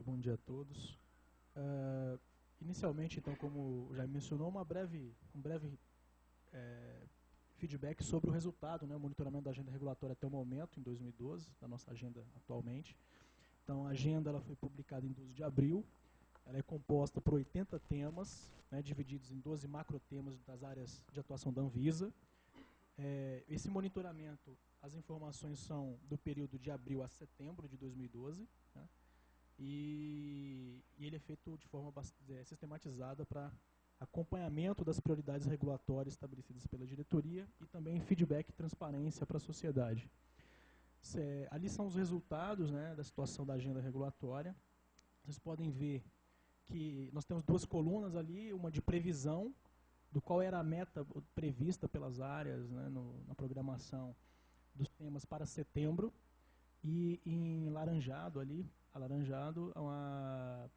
bom dia a todos. Inicialmente, então, como já mencionou, um breve feedback sobre o resultado, né, o monitoramento da agenda regulatória até o momento, em 2012, da nossa agenda atualmente. Então, a agenda ela foi publicada em 12 de abril, ela é composta por 80 temas, né, divididos em 12 macrotemas das áreas de atuação da Anvisa. Esse monitoramento, as informações são do período de abril a setembro de 2012, né, e ele é feito de forma sistematizada para acompanhamento das prioridades regulatórias estabelecidas pela diretoria e também feedback e transparência para a sociedade. Ali são os resultados, né, da situação da agenda regulatória. Vocês podem ver que nós temos duas colunas ali, uma de previsão, do qual era a meta prevista pelas áreas, né, na programação dos temas para setembro, e em alaranjado, uma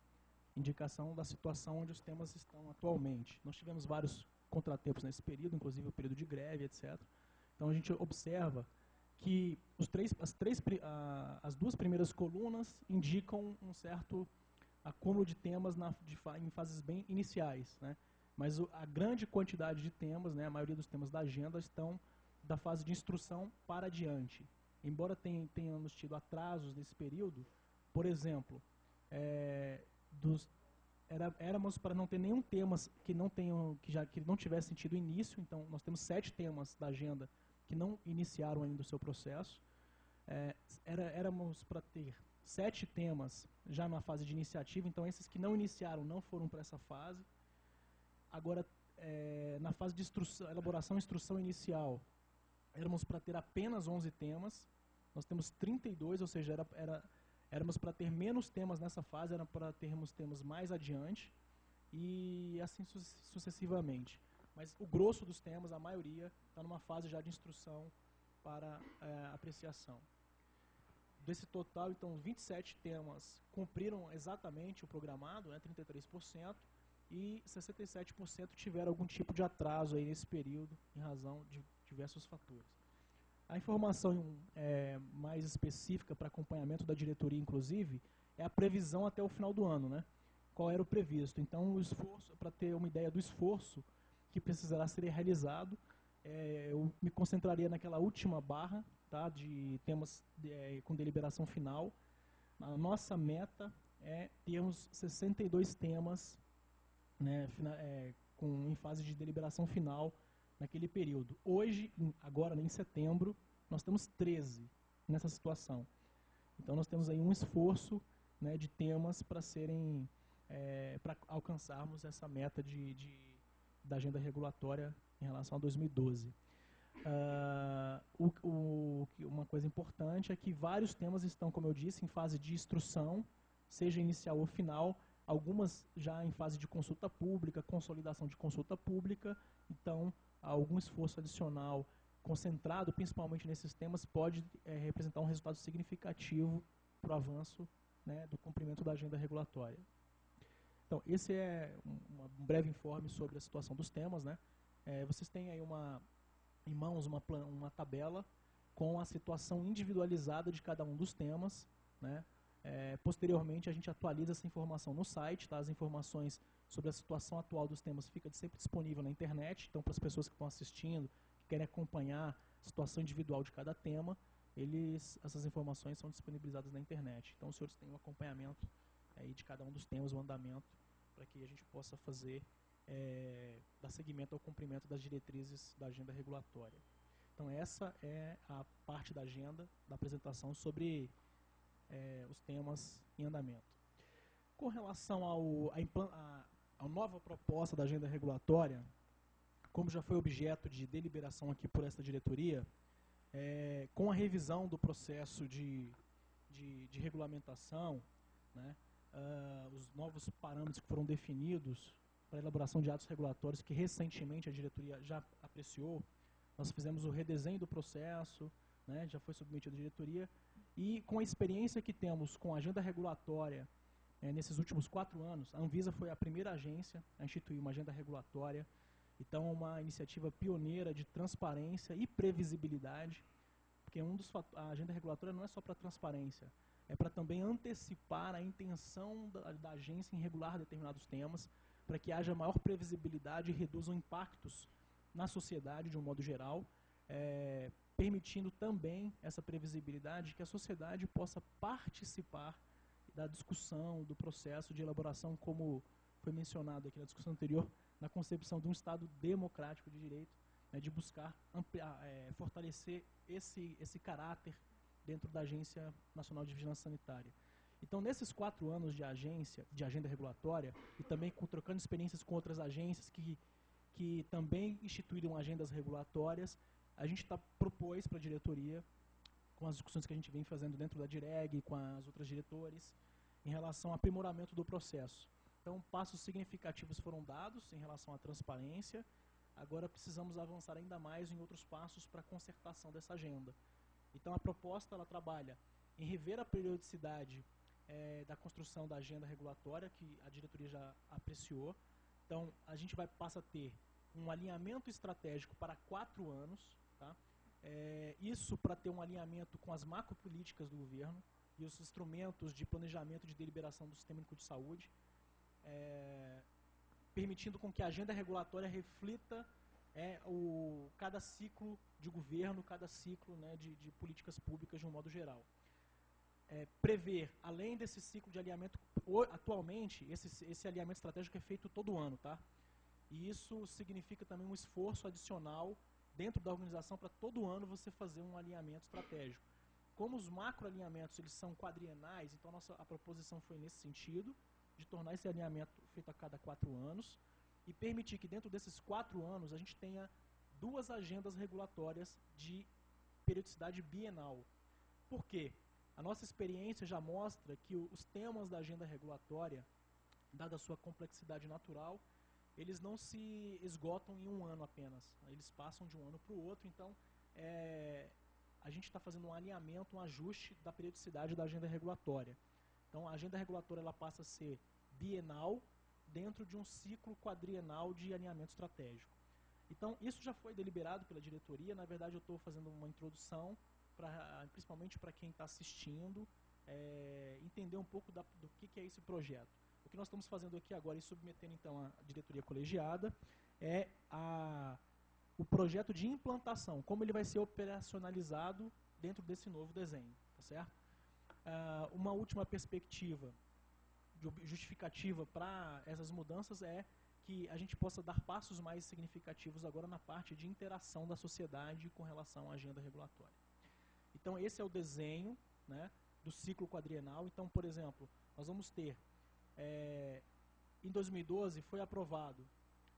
indicação da situação onde os temas estão atualmente. Nós tivemos vários contratempos nesse período, inclusive o período de greve, etc. Então a gente observa que as duas primeiras colunas indicam um certo acúmulo de temas em fases bem iniciais, né? Mas a grande quantidade de temas, né, a maioria dos temas da agenda, estão da fase de instrução para adiante. Embora tenhamos tido atrasos nesse período, por exemplo, éramos para não ter nenhum tema que não tivesse tido início. Então nós temos 7 temas da agenda que não iniciaram ainda o seu processo. Éramos para ter 7 temas já na fase de iniciativa, então esses que não iniciaram não foram para essa fase. Agora, na fase de elaboração e instrução inicial, éramos para ter apenas 11 temas, nós temos 32, ou seja, éramos para ter menos temas nessa fase, era para termos temas mais adiante, e assim sucessivamente. Mas o grosso dos temas, a maioria, está numa fase já de instrução para apreciação. Desse total, então, 27 temas cumpriram exatamente o programado, né, 33%, e 67% tiveram algum tipo de atraso aí nesse período, em razão de diversos fatores. A informação mais específica para acompanhamento da diretoria, inclusive, é a previsão até o final do ano, né? Qual era o previsto. Então, o esforço, para ter uma ideia do esforço que precisará ser realizado, eu me concentraria naquela última barra, tá, de temas com deliberação final. A nossa meta é termos 62 temas, né, em fase de deliberação final naquele período. Hoje, agora em setembro, nós temos 13 nessa situação. Então nós temos aí um esforço, né, de temas para para alcançarmos essa meta da agenda regulatória em relação a 2012. Uma coisa importante é que vários temas estão, como eu disse, em fase de instrução, seja inicial ou final, algumas já em fase de consulta pública, consolidação de consulta pública. Então, algum esforço adicional concentrado principalmente nesses temas pode representar um resultado significativo para o avanço, né, do cumprimento da agenda regulatória. Então, esse é um breve informe sobre a situação dos temas, né? Vocês têm aí em mãos uma tabela com a situação individualizada de cada um dos temas, né? Posteriormente, a gente atualiza essa informação no site, tá? As informações sobre a situação atual dos temas ficam sempre disponível na internet. Então, para as pessoas que estão assistindo, que querem acompanhar a situação individual de cada tema, essas informações são disponibilizadas na internet. Então, os senhores têm um acompanhamento aí de cada um dos temas, o andamento, para que a gente possa dar seguimento ao cumprimento das diretrizes da agenda regulatória. Então, essa é a parte da agenda, da apresentação sobre os temas em andamento. Com relação à nova proposta da agenda regulatória, como já foi objeto de deliberação aqui por esta diretoria, com a revisão do processo de regulamentação, né, os novos parâmetros que foram definidos para a elaboração de atos regulatórios, que recentemente a diretoria já apreciou, nós fizemos o redesenho do processo, né, já foi submetido à diretoria, e com a experiência que temos com a agenda regulatória nesses últimos 4 anos, a Anvisa foi a primeira agência a instituir uma agenda regulatória. Então, uma iniciativa pioneira de transparência e previsibilidade, porque a agenda regulatória não é só para transparência, é para também antecipar a intenção da agência em regular determinados temas, para que haja maior previsibilidade e reduzam impactos na sociedade de um modo geral, permitindo também essa previsibilidade que a sociedade possa participar da discussão, do processo de elaboração, como foi mencionado aqui na discussão anterior, na concepção de um Estado democrático de direito, né, de buscar fortalecer esse caráter dentro da Agência Nacional de Vigilância Sanitária. Então, nesses 4 anos de agenda regulatória, e também trocando experiências com outras agências que também instituíram agendas regulatórias, a gente propôs para a diretoria, com as discussões que a gente vem fazendo dentro da DIREG, com as outras diretores, em relação ao aprimoramento do processo. Então, passos significativos foram dados em relação à transparência. Agora precisamos avançar ainda mais em outros passos para a concertação dessa agenda. Então, a proposta ela trabalha em rever a periodicidade da construção da agenda regulatória, que a diretoria já apreciou. Então, a gente passa a ter um alinhamento estratégico para 4 anos, tá? Isso para ter um alinhamento com as macropolíticas do governo e os instrumentos de planejamento de deliberação do Sistema Único de Saúde, permitindo com que a agenda regulatória reflita cada ciclo de governo, cada ciclo, né, de políticas públicas de um modo geral. Prever, além desse ciclo de alinhamento, atualmente, esse alinhamento estratégico é feito todo ano, tá? E isso significa também um esforço adicional dentro da organização para todo ano você fazer um alinhamento estratégico. Como os macroalinhamentos eles são quadrienais, então a proposição foi nesse sentido, de tornar esse alinhamento feito a cada 4 anos e permitir que dentro desses 4 anos a gente tenha 2 agendas regulatórias de periodicidade bienal. Por quê? A nossa experiência já mostra que os temas da agenda regulatória, dada a sua complexidade natural, eles não se esgotam em um ano apenas. Eles passam de um ano para o outro, então a gente está fazendo um alinhamento, um ajuste da periodicidade da agenda regulatória. Então a agenda regulatória ela passa a ser bienal dentro de um ciclo quadrienal de alinhamento estratégico. Então isso já foi deliberado pela diretoria, na verdade eu estou fazendo uma introdução, principalmente para quem está assistindo, entender um pouco do que é esse projeto. O que nós estamos fazendo aqui agora e submetendo então à diretoria colegiada é o projeto de implantação, como ele vai ser operacionalizado dentro desse novo desenho, tá certo? Uma última perspectiva justificativa para essas mudanças é que a gente possa dar passos mais significativos agora na parte de interação da sociedade com relação à agenda regulatória. Então esse é o desenho, né, do ciclo quadrienal. Então, por exemplo, nós vamos ter, em 2012 foi aprovado,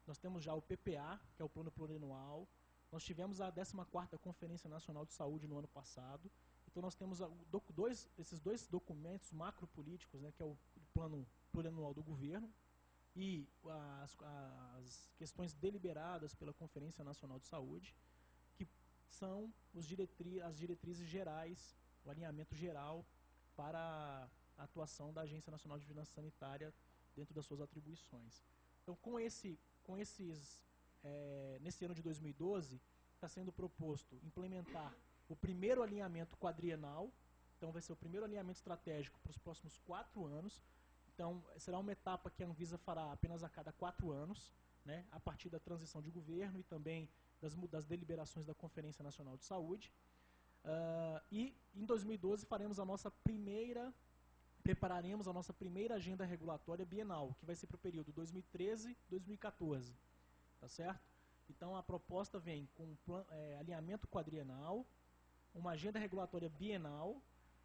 nós temos já o PPA, que é o Plano Plurianual, nós tivemos a 14ª Conferência Nacional de Saúde no ano passado, então nós temos esses dois documentos macropolíticos, né, que é o Plano Plurianual do Governo e as questões deliberadas pela Conferência Nacional de Saúde, que são as diretrizes gerais, o alinhamento geral para a atuação da Agência Nacional de Vigilância Sanitária dentro das suas atribuições. Então, nesse ano de 2012, está sendo proposto implementar o primeiro alinhamento quadrienal, então vai ser o primeiro alinhamento estratégico para os próximos 4 anos. Então, será uma etapa que a Anvisa fará apenas a cada 4 anos, né, a partir da transição de governo e também das deliberações da Conferência Nacional de Saúde. E em 2012 prepararemos a nossa primeira agenda regulatória bienal, que vai ser para o período 2013-2014, tá certo? Então a proposta vem com alinhamento quadrienal, uma agenda regulatória bienal,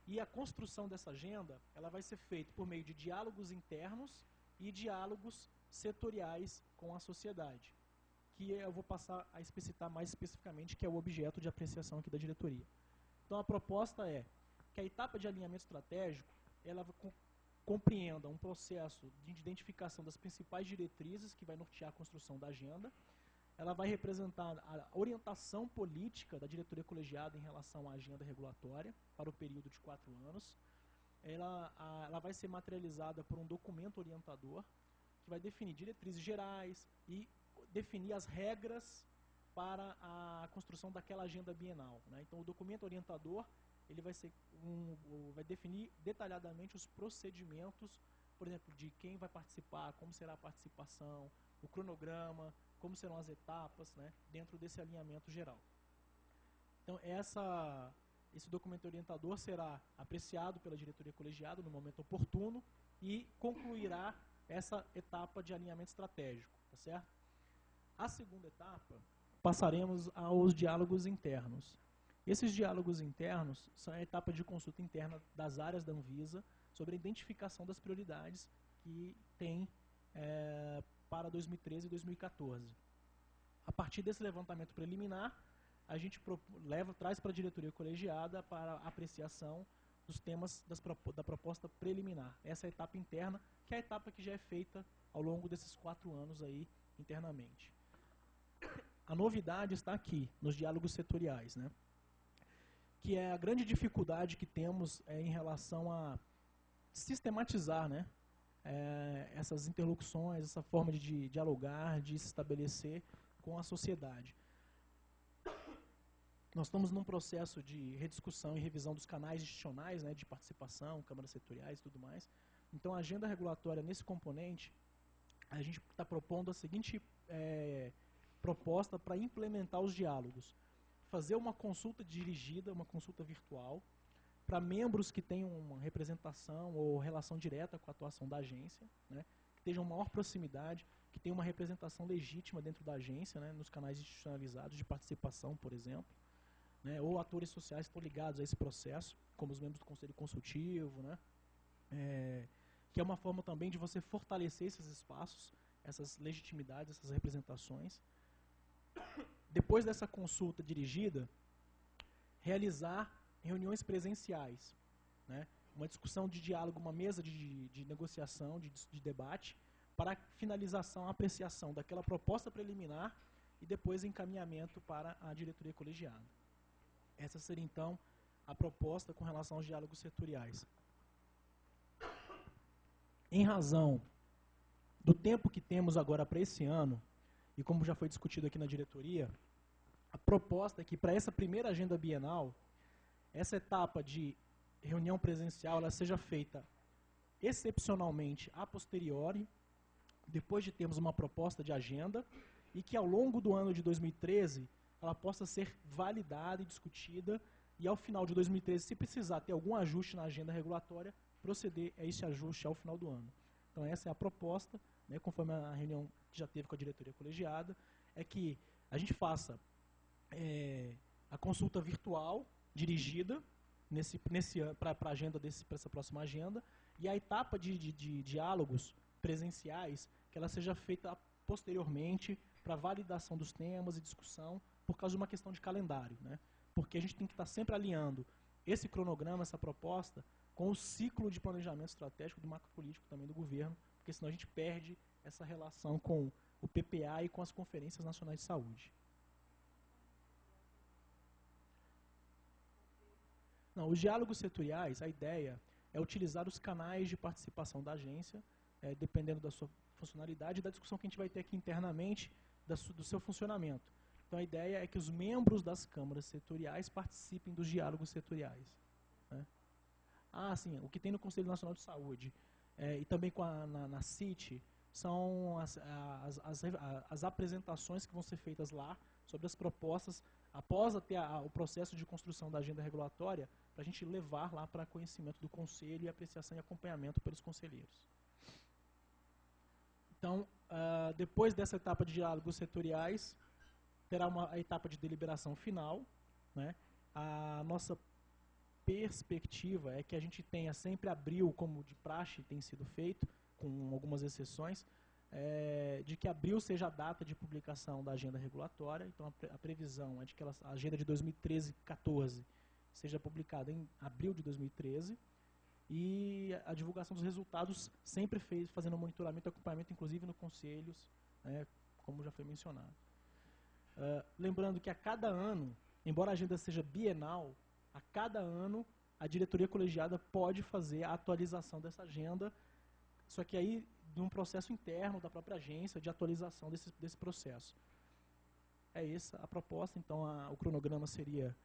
e a construção dessa agenda ela vai ser feita por meio de diálogos internos e diálogos setoriais com a sociedade, que eu vou passar a explicitar mais especificamente, que é o objeto de apreciação aqui da diretoria. Então a proposta é que a etapa de alinhamento estratégico ela compreenda um processo de identificação das principais diretrizes que vai nortear a construção da agenda. Ela vai representar a orientação política da diretoria colegiada em relação à agenda regulatória para o período de 4 anos. Ela vai ser materializada por um documento orientador que vai definir diretrizes gerais e definir as regras para a construção daquela agenda bienal, né? Então, o documento orientador ele vai definir detalhadamente os procedimentos, por exemplo, de quem vai participar, como será a participação, o cronograma, como serão as etapas, né, dentro desse alinhamento geral. Então, esse documento orientador será apreciado pela diretoria colegiada no momento oportuno e concluirá essa etapa de alinhamento estratégico, tá certo? A segunda etapa, passaremos aos diálogos internos. Esses diálogos internos são a etapa de consulta interna das áreas da Anvisa sobre a identificação das prioridades que tem para 2013 e 2014. A partir desse levantamento preliminar, a gente traz para a diretoria colegiada para apreciação dos temas da proposta preliminar. Essa é a etapa interna, que é a etapa que já é feita ao longo desses 4 anos aí internamente. A novidade está aqui, nos diálogos setoriais, né? Que é a grande dificuldade que temos em relação a sistematizar, né, essas interlocuções, essa forma de dialogar, de se estabelecer com a sociedade. Nós estamos num processo de rediscussão e revisão dos canais institucionais, né, de participação, câmaras setoriais e tudo mais. Então, a agenda regulatória, nesse componente, a gente está propondo a seguinte proposta para implementar os diálogos. Fazer uma consulta dirigida, uma consulta virtual, para membros que tenham uma representação ou relação direta com a atuação da agência, né, que tenham maior proximidade, que tenham uma representação legítima dentro da agência, né, nos canais institucionalizados de participação, por exemplo, né, ou atores sociais que estão ligados a esse processo, como os membros do Conselho Consultivo, né, que é uma forma também de você fortalecer esses espaços, essas legitimidades, essas representações. Depois dessa consulta dirigida, realizar reuniões presenciais, né? Uma discussão de diálogo, uma mesa de negociação, de debate, para a finalização, a apreciação daquela proposta preliminar e depois encaminhamento para a diretoria colegiada. Essa seria, então, a proposta com relação aos diálogos setoriais. Em razão do tempo que temos agora para esse ano, e como já foi discutido aqui na diretoria, a proposta é que para essa primeira agenda bienal, essa etapa de reunião presencial ela seja feita excepcionalmente a posteriori, depois de termos uma proposta de agenda, e que ao longo do ano de 2013 ela possa ser validada e discutida, e ao final de 2013, se precisar ter algum ajuste na agenda regulatória, proceder a esse ajuste ao final do ano. Então essa é a proposta, né, conforme a reunião que já teve com a diretoria colegiada, é que a gente faça a consulta virtual dirigida para a agenda para essa próxima agenda, e a etapa de diálogos presenciais, que ela seja feita posteriormente para validação dos temas e discussão, por causa de uma questão de calendário, né? Porque a gente tem que estar sempre alinhando esse cronograma, essa proposta, com o ciclo de planejamento estratégico do macropolítico também do governo, porque senão a gente perde essa relação com o PPA e com as conferências nacionais de saúde. Não, os diálogos setoriais, a ideia é utilizar os canais de participação da agência, dependendo da sua funcionalidade e da discussão que a gente vai ter aqui internamente do seu funcionamento. Então a ideia é que os membros das câmaras setoriais participem dos diálogos setoriais, né? Sim, o que tem no Conselho Nacional de Saúde e também na CIT são as apresentações que vão ser feitas lá sobre as propostas após o processo de construção da agenda regulatória, para a gente levar lá para conhecimento do Conselho e apreciação e acompanhamento pelos conselheiros. Então, depois dessa etapa de diálogos setoriais, terá a etapa de deliberação final, né? A nossa perspectiva é que a gente tenha sempre abril, como de praxe tem sido feito, com algumas exceções, de que abril seja a data de publicação da agenda regulatória. Então a previsão é de que a agenda de 2013-14 seja publicada em abril de 2013 e a divulgação dos resultados sempre fazendo monitoramento e acompanhamento, inclusive no conselhos, né, como já foi mencionado. Lembrando que a cada ano, embora a agenda seja bienal, a cada ano a diretoria colegiada pode fazer a atualização dessa agenda, só que aí num processo interno da própria agência de atualização desse processo. É essa a proposta, então o cronograma seria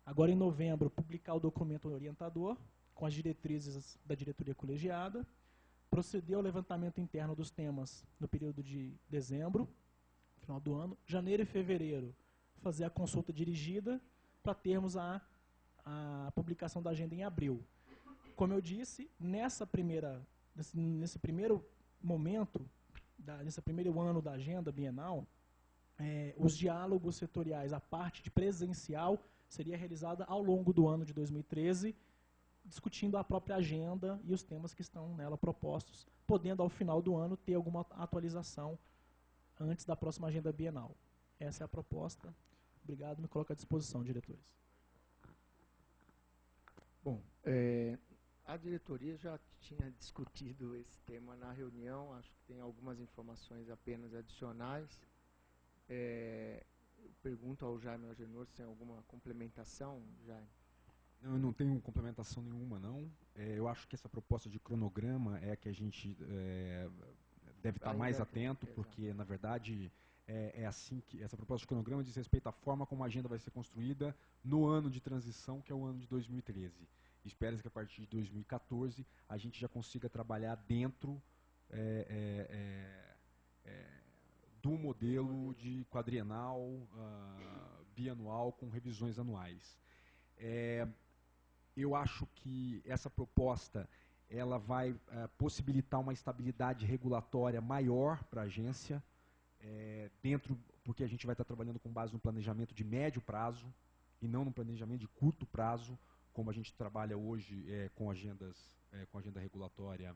Agora, em novembro, publicar o documento orientador, com as diretrizes da diretoria colegiada, proceder ao levantamento interno dos temas no período de dezembro, final do ano, janeiro e fevereiro, fazer a consulta dirigida para termos a publicação da agenda em abril. Como eu disse, nesse primeiro momento, nesse primeiro ano da agenda bienal, os diálogos setoriais, a parte de presencial, seria realizada ao longo do ano de 2013, discutindo a própria agenda e os temas que estão nela propostos, podendo, ao final do ano, ter alguma atualização antes da próxima agenda bienal. Essa é a proposta. Obrigado, me coloco à disposição, diretores. Bom, a diretoria já tinha discutido esse tema na reunião, acho que tem algumas informações apenas adicionais. Eu pergunto ao Jaime Algenor se tem alguma complementação, Jaime. Não, eu não tenho complementação nenhuma, não. Eu acho que essa proposta de cronograma é a que a gente deve estar mais atento, porque, na verdade, é assim que essa proposta de cronograma diz respeito à forma como a agenda vai ser construída no ano de transição, que é o ano de 2013. Espera-se que a partir de 2014 a gente já consiga trabalhar dentro do modelo de quadrienal, bianual, com revisões anuais. Eu acho que essa proposta ela vai possibilitar uma estabilidade regulatória maior para a agência, porque a gente vai estar trabalhando com base no planejamento de médio prazo e não no planejamento de curto prazo, como a gente trabalha hoje com agenda regulatória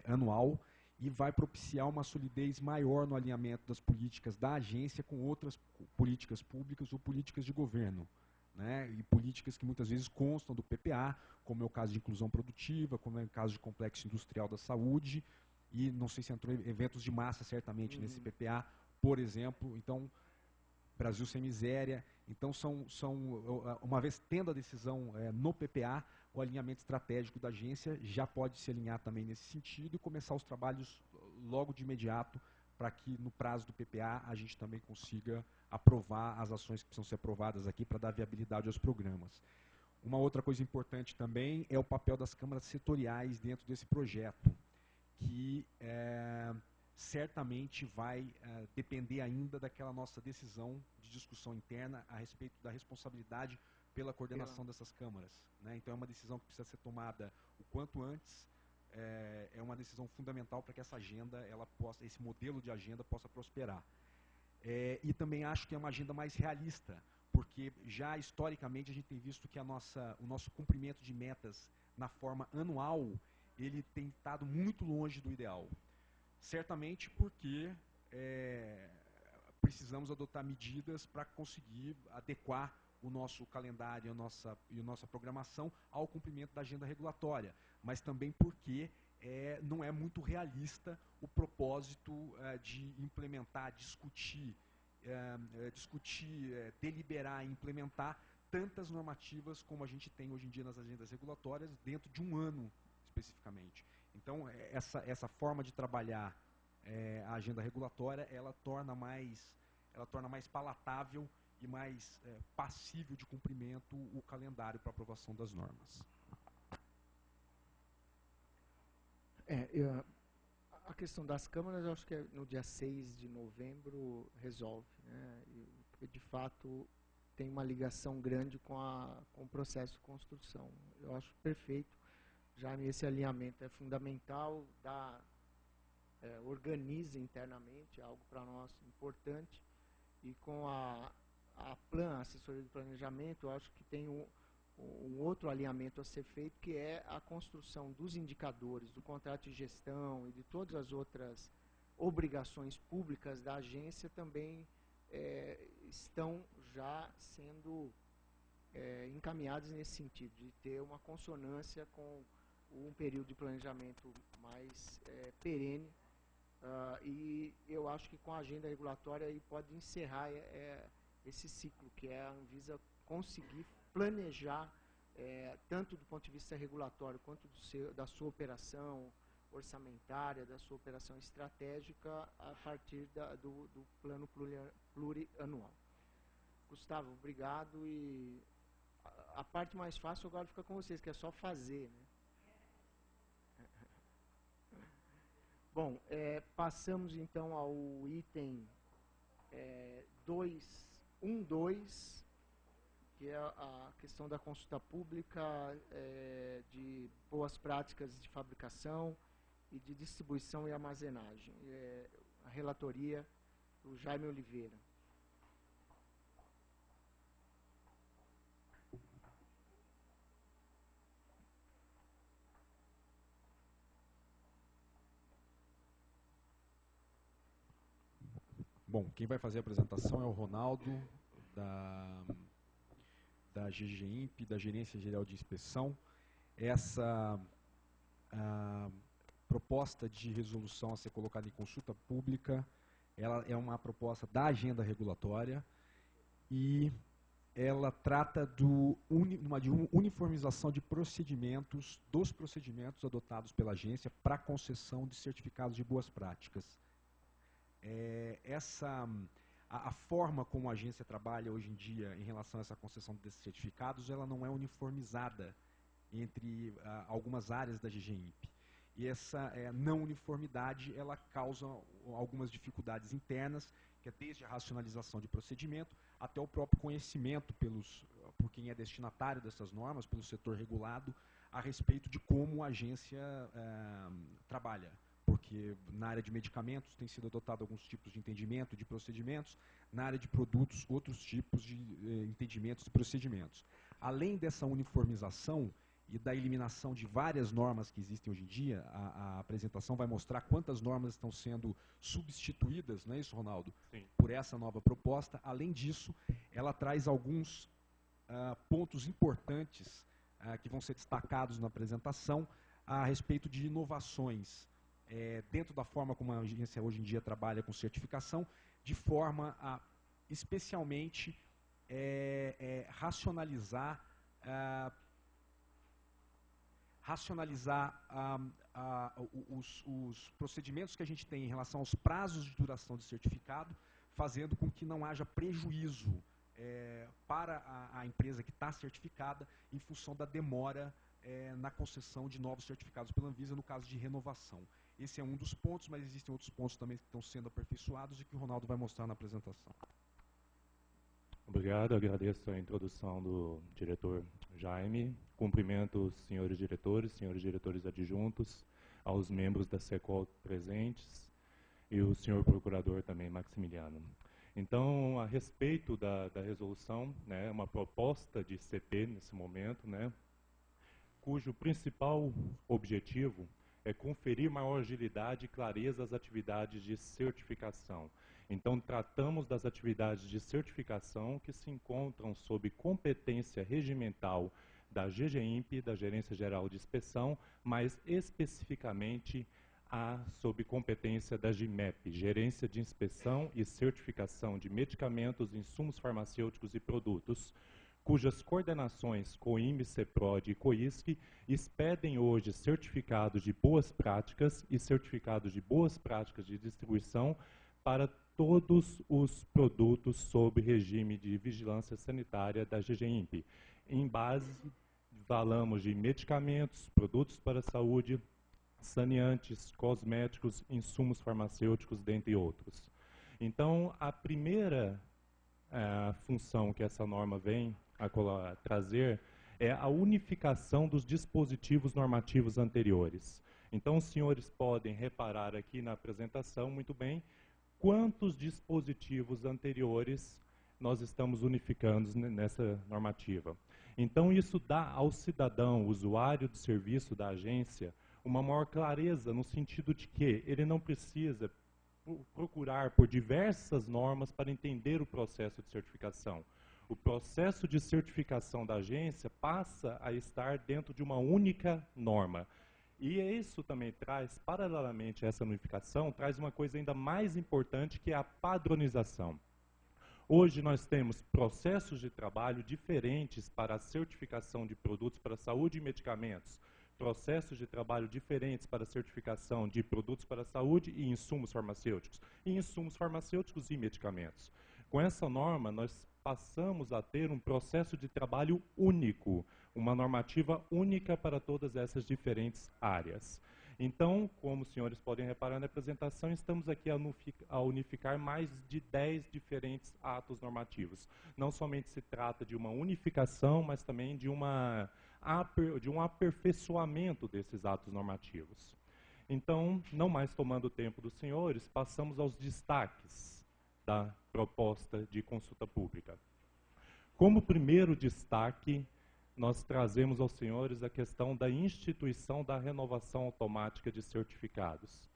anual, e vai propiciar uma solidez maior no alinhamento das políticas da agência com outras políticas públicas ou políticas de governo, né, e políticas que muitas vezes constam do PPA, como é o caso de inclusão produtiva, como é o caso de complexo industrial da saúde, e não sei se entrou eventos de massa certamente nesse PPA, por exemplo. Então, Brasil Sem Miséria. Então, uma vez tendo a decisão no PPA, o alinhamento estratégico da agência já pode se alinhar também nesse sentido e começar os trabalhos logo de imediato, para que no prazo do PPA a gente também consiga aprovar as ações que precisam ser aprovadas aqui para dar viabilidade aos programas. Uma outra coisa importante também é o papel das câmaras setoriais dentro desse projeto, que certamente vai depender ainda daquela nossa decisão de discussão interna a respeito da responsabilidade pela coordenação dessas câmaras, né? Então é uma decisão que precisa ser tomada o quanto antes, é uma decisão fundamental para que essa agenda, esse modelo de agenda possa prosperar. E também acho que é uma agenda mais realista, porque já historicamente a gente tem visto que o nosso cumprimento de metas na forma anual, ele tem estado muito longe do ideal. Certamente porque precisamos adotar medidas para conseguir adequar o nosso calendário e a nossa programação ao cumprimento da agenda regulatória, mas também porque não é muito realista o propósito de implementar, discutir, deliberar e implementar tantas normativas como a gente tem hoje em dia nas agendas regulatórias dentro de um ano especificamente. Então, essa forma de trabalhar a agenda regulatória, ela torna mais palatável e mais passível de cumprimento o calendário para aprovação das normas. A questão das câmaras, eu acho que no dia 6 de novembro resolve, né? Porque, de fato, tem uma ligação grande com o processo de construção. Eu acho perfeito. Já esse alinhamento é fundamental, organiza internamente, algo para nós importante. E com a assessoria de planejamento, eu acho que tem um outro alinhamento a ser feito, que é a construção dos indicadores, do contrato de gestão e de todas as outras obrigações públicas da agência também estão já sendo encaminhadas nesse sentido, de ter uma consonância com um período de planejamento mais perene. E eu acho que com a agenda regulatória aí pode encerrar esse ciclo, que é a Anvisa conseguir planejar, tanto do ponto de vista regulatório quanto da sua operação orçamentária, da sua operação estratégica, a partir do plano plurianual. Gustavo, obrigado, e a parte mais fácil agora fica com vocês, que é só fazer, né? Bom, passamos então ao item 2.1.2, que é a questão da consulta pública de boas práticas de fabricação e de distribuição e armazenagem. A relatoria do Jaime Oliveira. Bom, quem vai fazer a apresentação é o Ronaldo, da GGIMP, da Gerência Geral de Inspeção. Essa proposta de resolução a ser colocada em consulta pública, ela é uma proposta da agenda regulatória e ela trata de uniformização de procedimentos, dos procedimentos adotados pela agência para concessão de certificados de boas práticas. A forma como a agência trabalha hoje em dia em relação a essa concessão desses certificados, ela não é uniformizada entre algumas áreas da GGIMP. E essa não uniformidade, ela causa algumas dificuldades internas, que é desde a racionalização de procedimento até o próprio conhecimento por quem é destinatário dessas normas, pelo setor regulado, a respeito de como a agência trabalha. Porque na área de medicamentos tem sido adotado alguns tipos de entendimento, de procedimentos, na área de produtos, outros tipos de entendimentos e procedimentos. Além dessa uniformização e da eliminação de várias normas que existem hoje em dia, a apresentação vai mostrar quantas normas estão sendo substituídas, não é isso, Ronaldo? Sim. Por essa nova proposta. Além disso, ela traz alguns pontos importantes que vão ser destacados na apresentação a respeito de inovações dentro da forma como a agência hoje em dia trabalha com certificação, de forma a, especialmente, racionalizar os procedimentos que a gente tem em relação aos prazos de duração de certificado, fazendo com que não haja prejuízo para a empresa que está certificada em função da demora na concessão de novos certificados pela Anvisa, no caso de renovação. Esse é um dos pontos, mas existem outros pontos também que estão sendo aperfeiçoados e que o Ronaldo vai mostrar na apresentação. Obrigado, agradeço a introdução do diretor Jaime. Cumprimento os senhores diretores adjuntos, aos membros da SECOL presentes e o senhor procurador também, Maximiliano. Então, a respeito da resolução, né, uma proposta de CP nesse momento, né, cujo principal objetivo é conferir maior agilidade e clareza às atividades de certificação. Então, tratamos das atividades de certificação que se encontram sob competência regimental da GGIMP, da Gerência Geral de Inspeção, mas especificamente sob competência da GIMEP, Gerência de Inspeção e Certificação de Medicamentos, Insumos Farmacêuticos e Produtos, cujas coordenações COIMB, CEPROD e COISC expedem hoje certificados de boas práticas e certificados de boas práticas de distribuição para todos os produtos sob regime de vigilância sanitária da GGIMP. Em base, falamos de medicamentos, produtos para a saúde, saneantes, cosméticos, insumos farmacêuticos, dentre outros. Então, a primeira função que essa norma vem a trazer é a unificação dos dispositivos normativos anteriores. Então, os senhores podem reparar aqui na apresentação, muito bem, quantos dispositivos anteriores nós estamos unificando nessa normativa. Então, isso dá ao cidadão, usuário do serviço da agência, uma maior clareza no sentido de que ele não precisa procurar por diversas normas para entender o processo de certificação. O processo de certificação da agência passa a estar dentro de uma única norma. E isso também traz, paralelamente a essa unificação, traz uma coisa ainda mais importante, que é a padronização. Hoje nós temos processos de trabalho diferentes para a certificação de produtos para saúde e medicamentos, processos de trabalho diferentes para a certificação de produtos para a saúde e insumos farmacêuticos e medicamentos. Com essa norma, nós passamos a ter um processo de trabalho único, uma normativa única para todas essas diferentes áreas. Então, como os senhores podem reparar na apresentação, estamos aqui a unificar mais de 10 diferentes atos normativos. Não somente se trata de uma unificação, mas também de um aperfeiçoamento desses atos normativos. Então, não mais tomando o tempo dos senhores, passamos aos destaques da proposta de consulta pública. Como primeiro destaque, nós trazemos aos senhores a questão da instituição da renovação automática de certificados.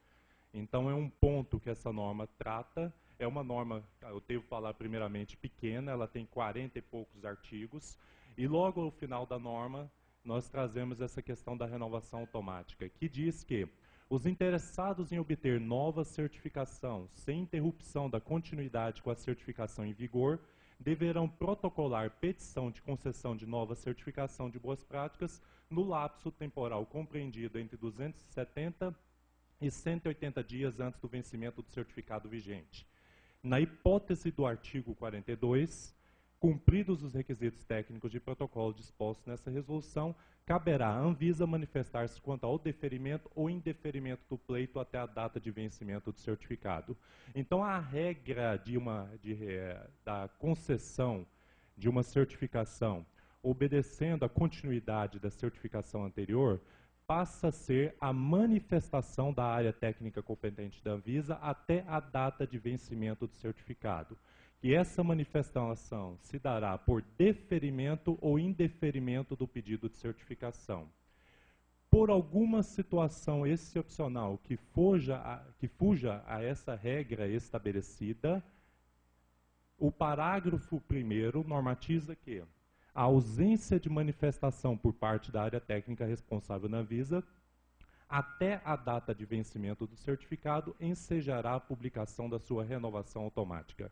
Então, é um ponto que essa norma trata. É uma norma, eu devo falar primeiramente, pequena, ela tem 40 e poucos artigos, e logo ao final da norma, nós trazemos essa questão da renovação automática, que diz que os interessados em obter nova certificação, sem interrupção da continuidade com a certificação em vigor, deverão protocolar petição de concessão de nova certificação de boas práticas no lapso temporal compreendido entre 270 e 180 dias antes do vencimento do certificado vigente. Na hipótese do artigo 42, cumpridos os requisitos técnicos de protocolo dispostos nessa resolução, caberá à Anvisa manifestar-se quanto ao deferimento ou indeferimento do pleito até a data de vencimento do certificado. Então, a regra da concessão de uma certificação, obedecendo à continuidade da certificação anterior, passa a ser a manifestação da área técnica competente da Anvisa até a data de vencimento do certificado. E essa manifestação se dará por deferimento ou indeferimento do pedido de certificação. Por alguma situação excepcional que fuja a essa regra estabelecida, o parágrafo 1º normatiza que a ausência de manifestação por parte da área técnica responsável na Anvisa até a data de vencimento do certificado ensejará a publicação da sua renovação automática.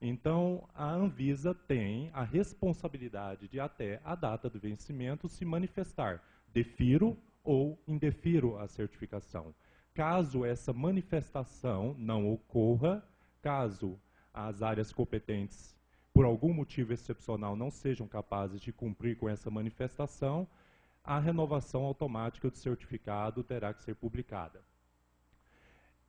Então, a Anvisa tem a responsabilidade de, até a data do vencimento, se manifestar, defiro ou indefiro a certificação. Caso essa manifestação não ocorra, caso as áreas competentes, por algum motivo excepcional, não sejam capazes de cumprir com essa manifestação, a renovação automática do certificado terá que ser publicada.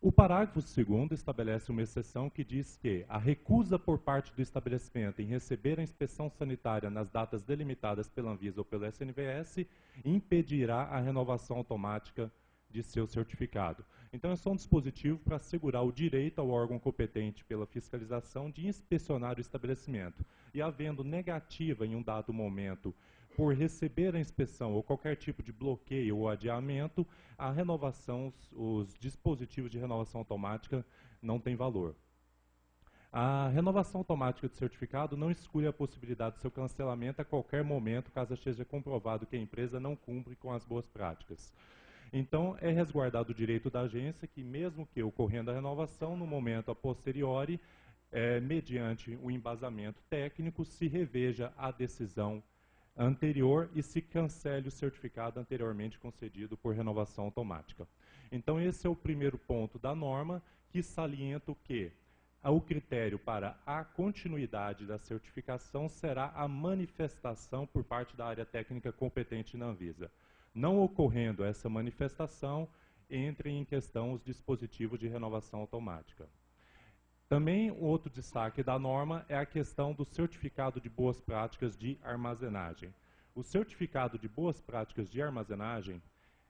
O parágrafo 2º estabelece uma exceção que diz que a recusa por parte do estabelecimento em receber a inspeção sanitária nas datas delimitadas pela Anvisa ou pelo SNVS impedirá a renovação automática de seu certificado. Então, é só um dispositivo para assegurar o direito ao órgão competente pela fiscalização de inspecionar o estabelecimento. E havendo negativa em um dado momento por receber a inspeção ou qualquer tipo de bloqueio ou adiamento, a renovação, os dispositivos de renovação automática não têm valor. A renovação automática de certificado não exclui a possibilidade do seu cancelamento a qualquer momento, caso seja comprovado que a empresa não cumpre com as boas práticas. Então, é resguardado o direito da agência que, mesmo que ocorrendo a renovação, no momento a posteriori, mediante o embasamento técnico, se reveja a decisão anterior e se cancele o certificado anteriormente concedido por renovação automática. Então, esse é o primeiro ponto da norma, que salienta que o critério para a continuidade da certificação será a manifestação por parte da área técnica competente na Anvisa. Não ocorrendo essa manifestação, entrem em questão os dispositivos de renovação automática. Também, o outro destaque da norma é a questão do certificado de boas práticas de armazenagem. O certificado de boas práticas de armazenagem,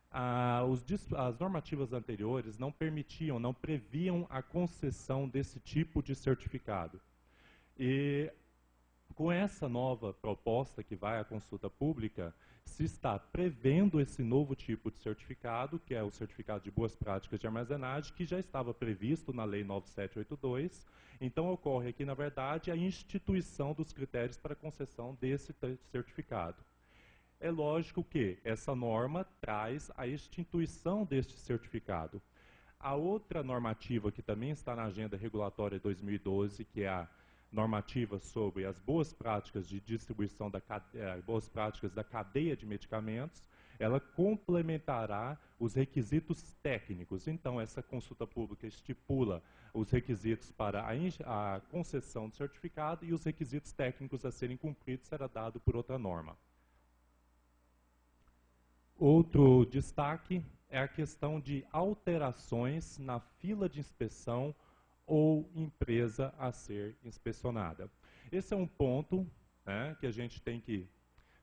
as normativas anteriores não permitiam, não previam a concessão desse tipo de certificado. E com essa nova proposta que vai à consulta pública, se está prevendo esse novo tipo de certificado, que é o certificado de boas práticas de armazenagem, que já estava previsto na Lei 9782. Então, ocorre aqui, na verdade, a instituição dos critérios para concessão desse certificado. É lógico que essa norma traz a instituição deste certificado. A outra normativa que também está na Agenda Regulatória 2012, que é a normativa sobre as boas práticas de distribuição boas práticas da cadeia de medicamentos, ela complementará os requisitos técnicos. Então, essa consulta pública estipula os requisitos para a concessão do certificado e os requisitos técnicos a serem cumpridos será dado por outra norma. Outro destaque é a questão de alterações na fila de inspeção ou empresa a ser inspecionada. Esse é um ponto, né, que a gente tem que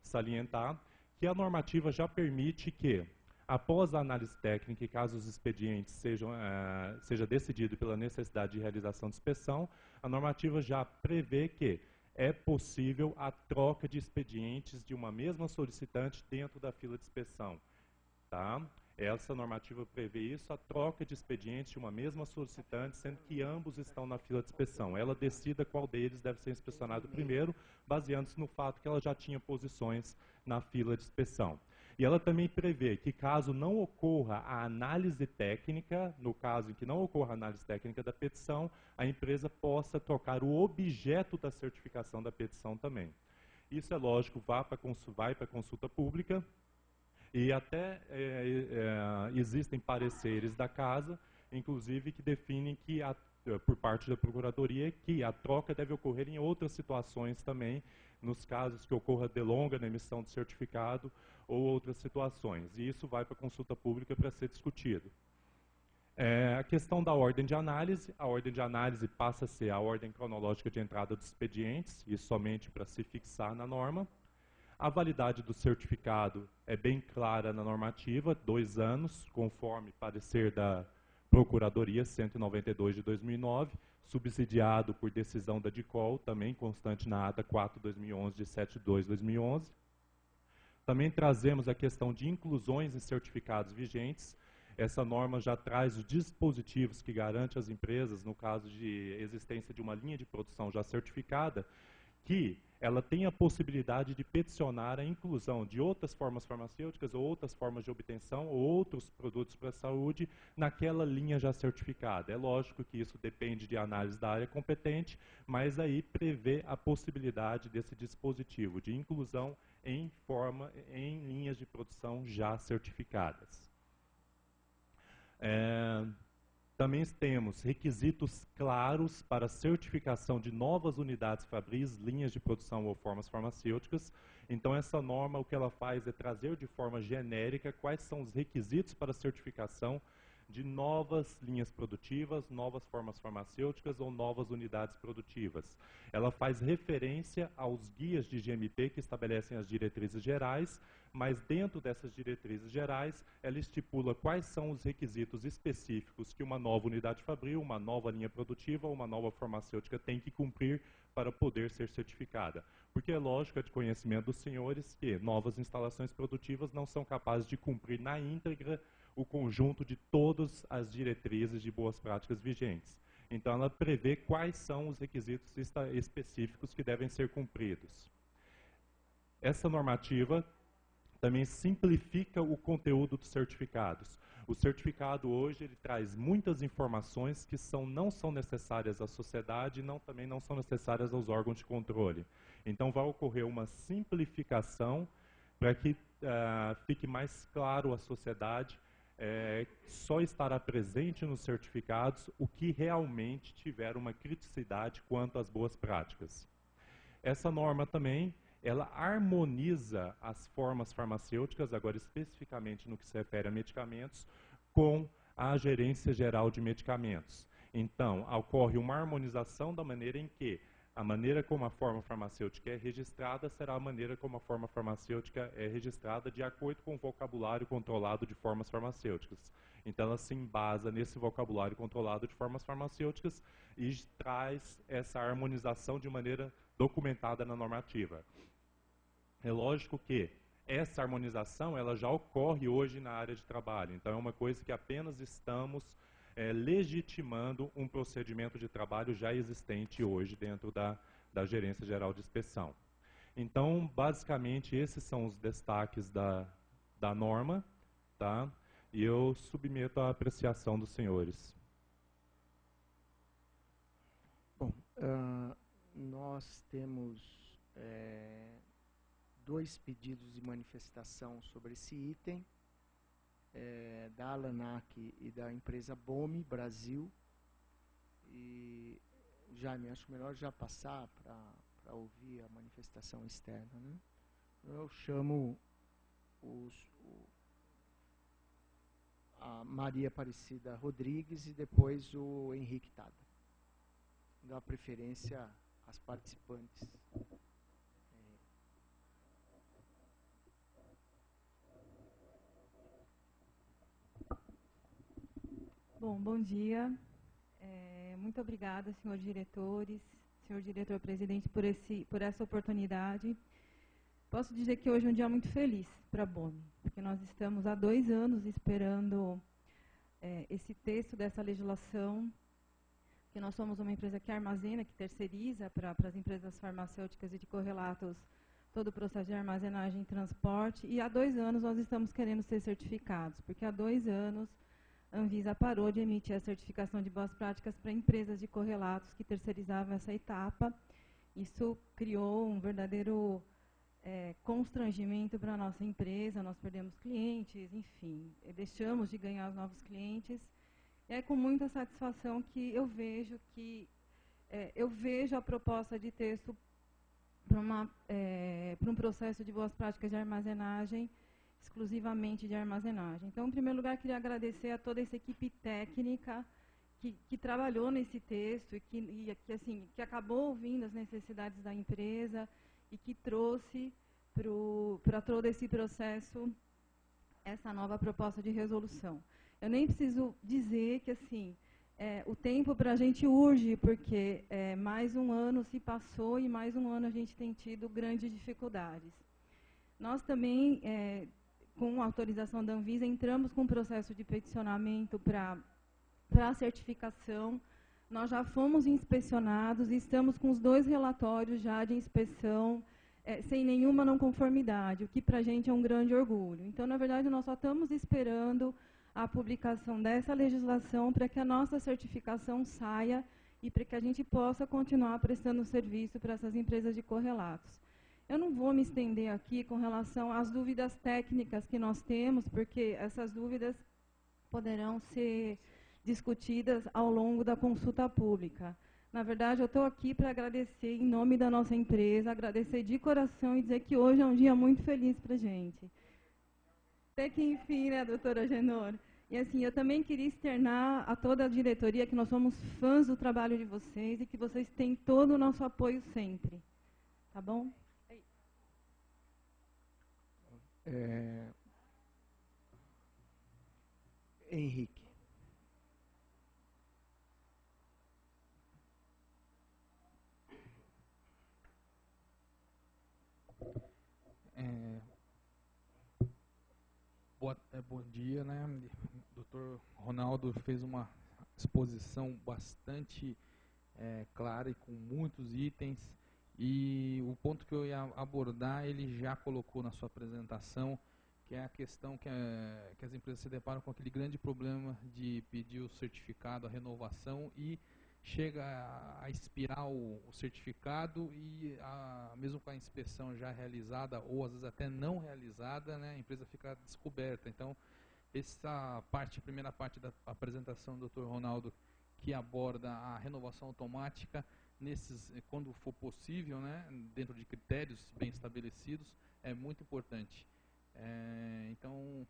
salientar, que a normativa já permite que, após a análise técnica e caso os expedientes seja decidido pela necessidade de realização de inspeção, a normativa já prevê que é possível a troca de expedientes de uma mesma solicitante dentro da fila de inspeção. Tá? Essa normativa prevê isso, a troca de expedientes de uma mesma solicitante, sendo que ambos estão na fila de inspeção. Ela decida qual deles deve ser inspecionado primeiro, baseando-se no fato que ela já tinha posições na fila de inspeção. E ela também prevê que, caso não ocorra a análise técnica, no caso em que não ocorra a análise técnica da petição, a empresa possa trocar o objeto da certificação da petição também. Isso é lógico, vai para a consulta pública, e até existem pareceres da Casa, inclusive, que definem que, por parte da Procuradoria, que a troca deve ocorrer em outras situações também, nos casos que ocorra delonga na emissão de certificado ou outras situações. E isso vai para a consulta pública para ser discutido. A questão da ordem de análise. A ordem de análise passa a ser a ordem cronológica de entrada dos expedientes, e somente para se fixar na norma. A validade do certificado é bem clara na normativa, 2 anos, conforme parecer da Procuradoria 192 de 2009, subsidiado por decisão da DICOL, também constante na ata 4/2011 de 7/2/2011. Também trazemos a questão de inclusões em certificados vigentes. Essa norma já traz os dispositivos que garante às empresas, no caso de existência de uma linha de produção já certificada, que ela tem a possibilidade de peticionar a inclusão de outras formas farmacêuticas ou outras formas de obtenção ou outros produtos para a saúde naquela linha já certificada. É lógico que isso depende de análise da área competente, mas aí prevê a possibilidade desse dispositivo de inclusão em linhas de produção já certificadas. Também temos requisitos claros para certificação de novas unidades fabris, linhas de produção ou formas farmacêuticas. Então, essa norma, o que ela faz é trazer de forma genérica quais são os requisitos para certificação de novas linhas produtivas, novas formas farmacêuticas ou novas unidades produtivas. Ela faz referência aos guias de GMP que estabelecem as diretrizes gerais, mas dentro dessas diretrizes gerais, ela estipula quais são os requisitos específicos que uma nova unidade fabril, uma nova linha produtiva ou uma nova farmacêutica tem que cumprir para poder ser certificada. Porque é lógico, é de conhecimento dos senhores, que novas instalações produtivas não são capazes de cumprir na íntegra o conjunto de todas as diretrizes de boas práticas vigentes. Então, ela prevê quais são os requisitos específicos que devem ser cumpridos. Essa normativa também simplifica o conteúdo dos certificados. O certificado hoje ele traz muitas informações que não são necessárias à sociedade e também não são necessárias aos órgãos de controle. Então, vai ocorrer uma simplificação para que fique mais claro à sociedade. Só estará presente nos certificados o que realmente tiver uma criticidade quanto às boas práticas. Essa norma também, ela harmoniza as formas farmacêuticas, agora especificamente no que se refere a medicamentos, com a Gerência Geral de Medicamentos. Então, ocorre uma harmonização da maneira em que a maneira como a forma farmacêutica é registrada será a maneira como a forma farmacêutica é registrada de acordo com o vocabulário controlado de formas farmacêuticas. Então, ela se embasa nesse vocabulário controlado de formas farmacêuticas e traz essa harmonização de maneira documentada na normativa. É lógico que essa harmonização ela já ocorre hoje na área de trabalho. Então, é uma coisa que apenas estamos legitimando um procedimento de trabalho já existente hoje dentro da Gerência Geral de Inspeção. Então, basicamente, esses são os destaques da norma, tá? E eu submeto à apreciação dos senhores. Bom, nós temos 2 pedidos de manifestação sobre esse item, da Alanac e da empresa BOME Brasil. E, Jaime, acho melhor já passar para ouvir a manifestação externa, né? Eu chamo a Maria Aparecida Rodrigues e depois o Henrique Tada. Dá preferência às participantes. Bom dia. Muito obrigada, senhores diretores, senhor diretor-presidente, por essa oportunidade. Posso dizer que hoje é um dia muito feliz para a BOME, porque nós estamos há 2 anos esperando esse texto dessa legislação, que nós somos uma empresa que armazena, que terceiriza para as empresas farmacêuticas e de correlatos todo o processo de armazenagem e transporte, e há 2 anos nós estamos querendo ser certificados, porque há 2 anos a Anvisa parou de emitir a certificação de boas práticas para empresas de correlatos que terceirizavam essa etapa. Isso criou um verdadeiro constrangimento para a nossa empresa, nós perdemos clientes, enfim, deixamos de ganhar os novos clientes. E é com muita satisfação que eu vejo a proposta de texto para um processo de boas práticas de armazenagem, exclusivamente de armazenagem. Então, em primeiro lugar, queria agradecer a toda essa equipe técnica que trabalhou nesse texto e que acabou ouvindo as necessidades da empresa e que trouxe para todo esse processo essa nova proposta de resolução. Eu nem preciso dizer que o tempo para a gente urge, porque mais um ano se passou e mais um ano a gente tem tido grandes dificuldades. Nós também, com a autorização da Anvisa, entramos com um processo de peticionamento para a certificação. Nós já fomos inspecionados e estamos com os 2 relatórios já de inspeção, sem nenhuma não conformidade, o que para a gente é um grande orgulho. Então, na verdade, nós só estamos esperando a publicação dessa legislação para que a nossa certificação saia e para que a gente possa continuar prestando serviço para essas empresas de correlatos. Eu não vou me estender aqui com relação às dúvidas técnicas que nós temos, porque essas dúvidas poderão ser discutidas ao longo da consulta pública. Na verdade, eu estou aqui para agradecer em nome da nossa empresa, agradecer de coração e dizer que hoje é um dia muito feliz para a gente. Até que enfim, né, doutora Genor? E eu também queria externar a toda a diretoria que nós somos fãs do trabalho de vocês e que vocês têm todo o nosso apoio sempre. Tá bom? Henrique. Bom dia, né? O Dr. Ronaldo fez uma exposição bastante clara e com muitos itens, e o ponto que eu ia abordar ele já colocou na sua apresentação, que é a questão que as empresas se deparam com aquele grande problema de pedir o certificado, a renovação, e chega a expirar o certificado e mesmo com a inspeção já realizada ou às vezes até não realizada, né, a empresa fica descoberta. Então, essa primeira parte da apresentação do Dr. Ronaldo, que aborda a renovação automática, quando for possível, né, dentro de critérios bem estabelecidos, é muito importante. Então,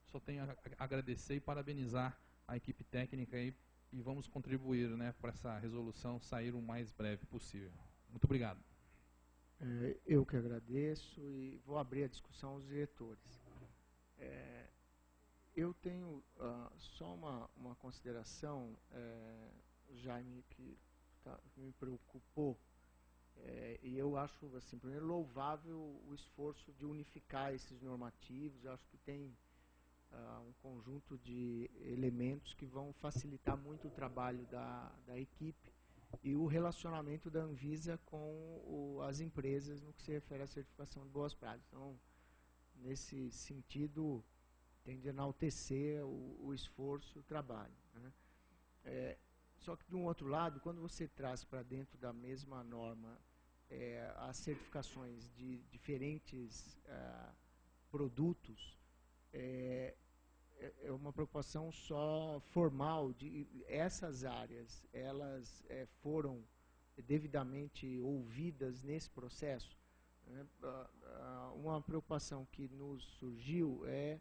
só tenho a agradecer e parabenizar a equipe técnica aí, e vamos contribuir, né, para essa resolução sair o mais breve possível. Muito obrigado. Eu que agradeço e vou abrir a discussão aos diretores. Eu tenho só uma consideração, Jaime, que me preocupou, e eu acho, assim, primeiro, louvável o esforço de unificar esses normativos. Eu acho que tem um conjunto de elementos que vão facilitar muito o trabalho da equipe e o relacionamento da Anvisa com as empresas no que se refere à certificação de boas práticas. Então, nesse sentido, tem de enaltecer o esforço e o trabalho, né? Só que, de um outro lado, quando você traz para dentro da mesma norma as certificações de diferentes produtos, é uma preocupação só formal. Essas áreas, elas foram devidamente ouvidas nesse processo, né? Uma preocupação que nos surgiu é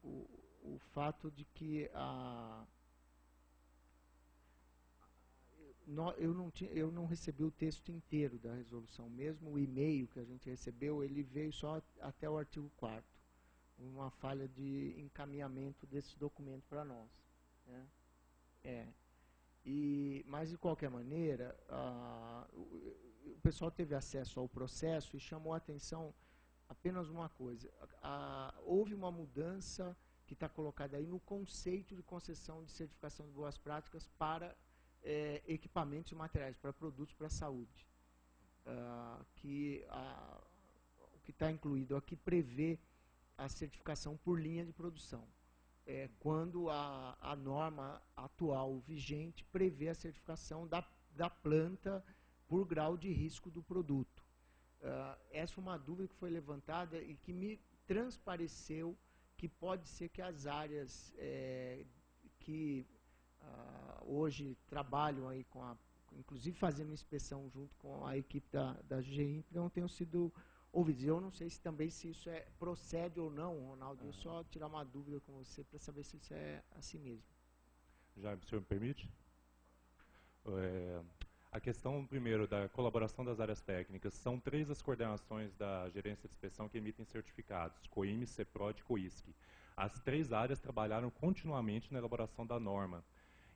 o fato de que eu não recebi o texto inteiro da resolução. Mesmo o e-mail que a gente recebeu, ele veio só até o artigo 4º. Uma falha de encaminhamento desse documento para nós, né? Mas, de qualquer maneira, o pessoal teve acesso ao processo e chamou a atenção apenas uma coisa. Houve uma mudança que está colocada aí no conceito de concessão de certificação de boas práticas para equipamentos e materiais, para produtos para a saúde. O que está incluído aqui prevê a certificação por linha de produção, quando a norma atual vigente prevê a certificação da planta por grau de risco do produto. Essa é uma dúvida que foi levantada e que me transpareceu que pode ser que as áreas que hoje trabalham aí inclusive fazendo inspeção junto com a equipe da GIMP, não tenham sido ouvidos. Eu não sei se isso procede ou não, Ronaldo. Eu só tirar uma dúvida com você para saber se isso é assim mesmo. Já, o senhor me permite? A questão, primeiro, da colaboração das áreas técnicas. São 3 as coordenações da gerência de inspeção que emitem certificados: COIME, CEPROD e COISC. As 3 áreas trabalharam continuamente na elaboração da norma.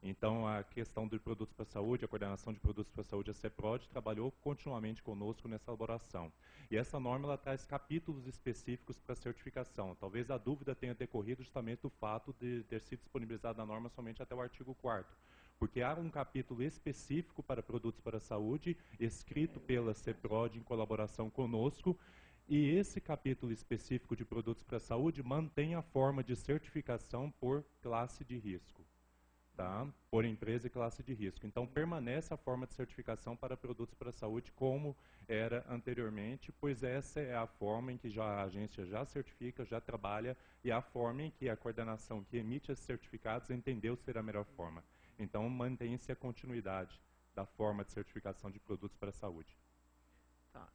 Então, a questão de produtos para a saúde, a coordenação de produtos para a saúde, a CEPROD, trabalhou continuamente conosco nessa elaboração. E essa norma ela traz capítulos específicos para a certificação. Talvez a dúvida tenha decorrido justamente do fato de ter sido disponibilizada a norma somente até o artigo 4º. Porque há um capítulo específico para produtos para a saúde, escrito pela CEPROD em colaboração conosco, e esse capítulo específico de produtos para a saúde mantém a forma de certificação por classe de risco. Tá? Por empresa e classe de risco. Então, permanece a forma de certificação para produtos para a saúde como era anteriormente, pois essa é a forma em que a agência já certifica, já trabalha, e a forma em que a coordenação que emite esses certificados entendeu ser a melhor forma. Então, mantém-se a continuidade da forma de certificação de produtos para a saúde. Tá.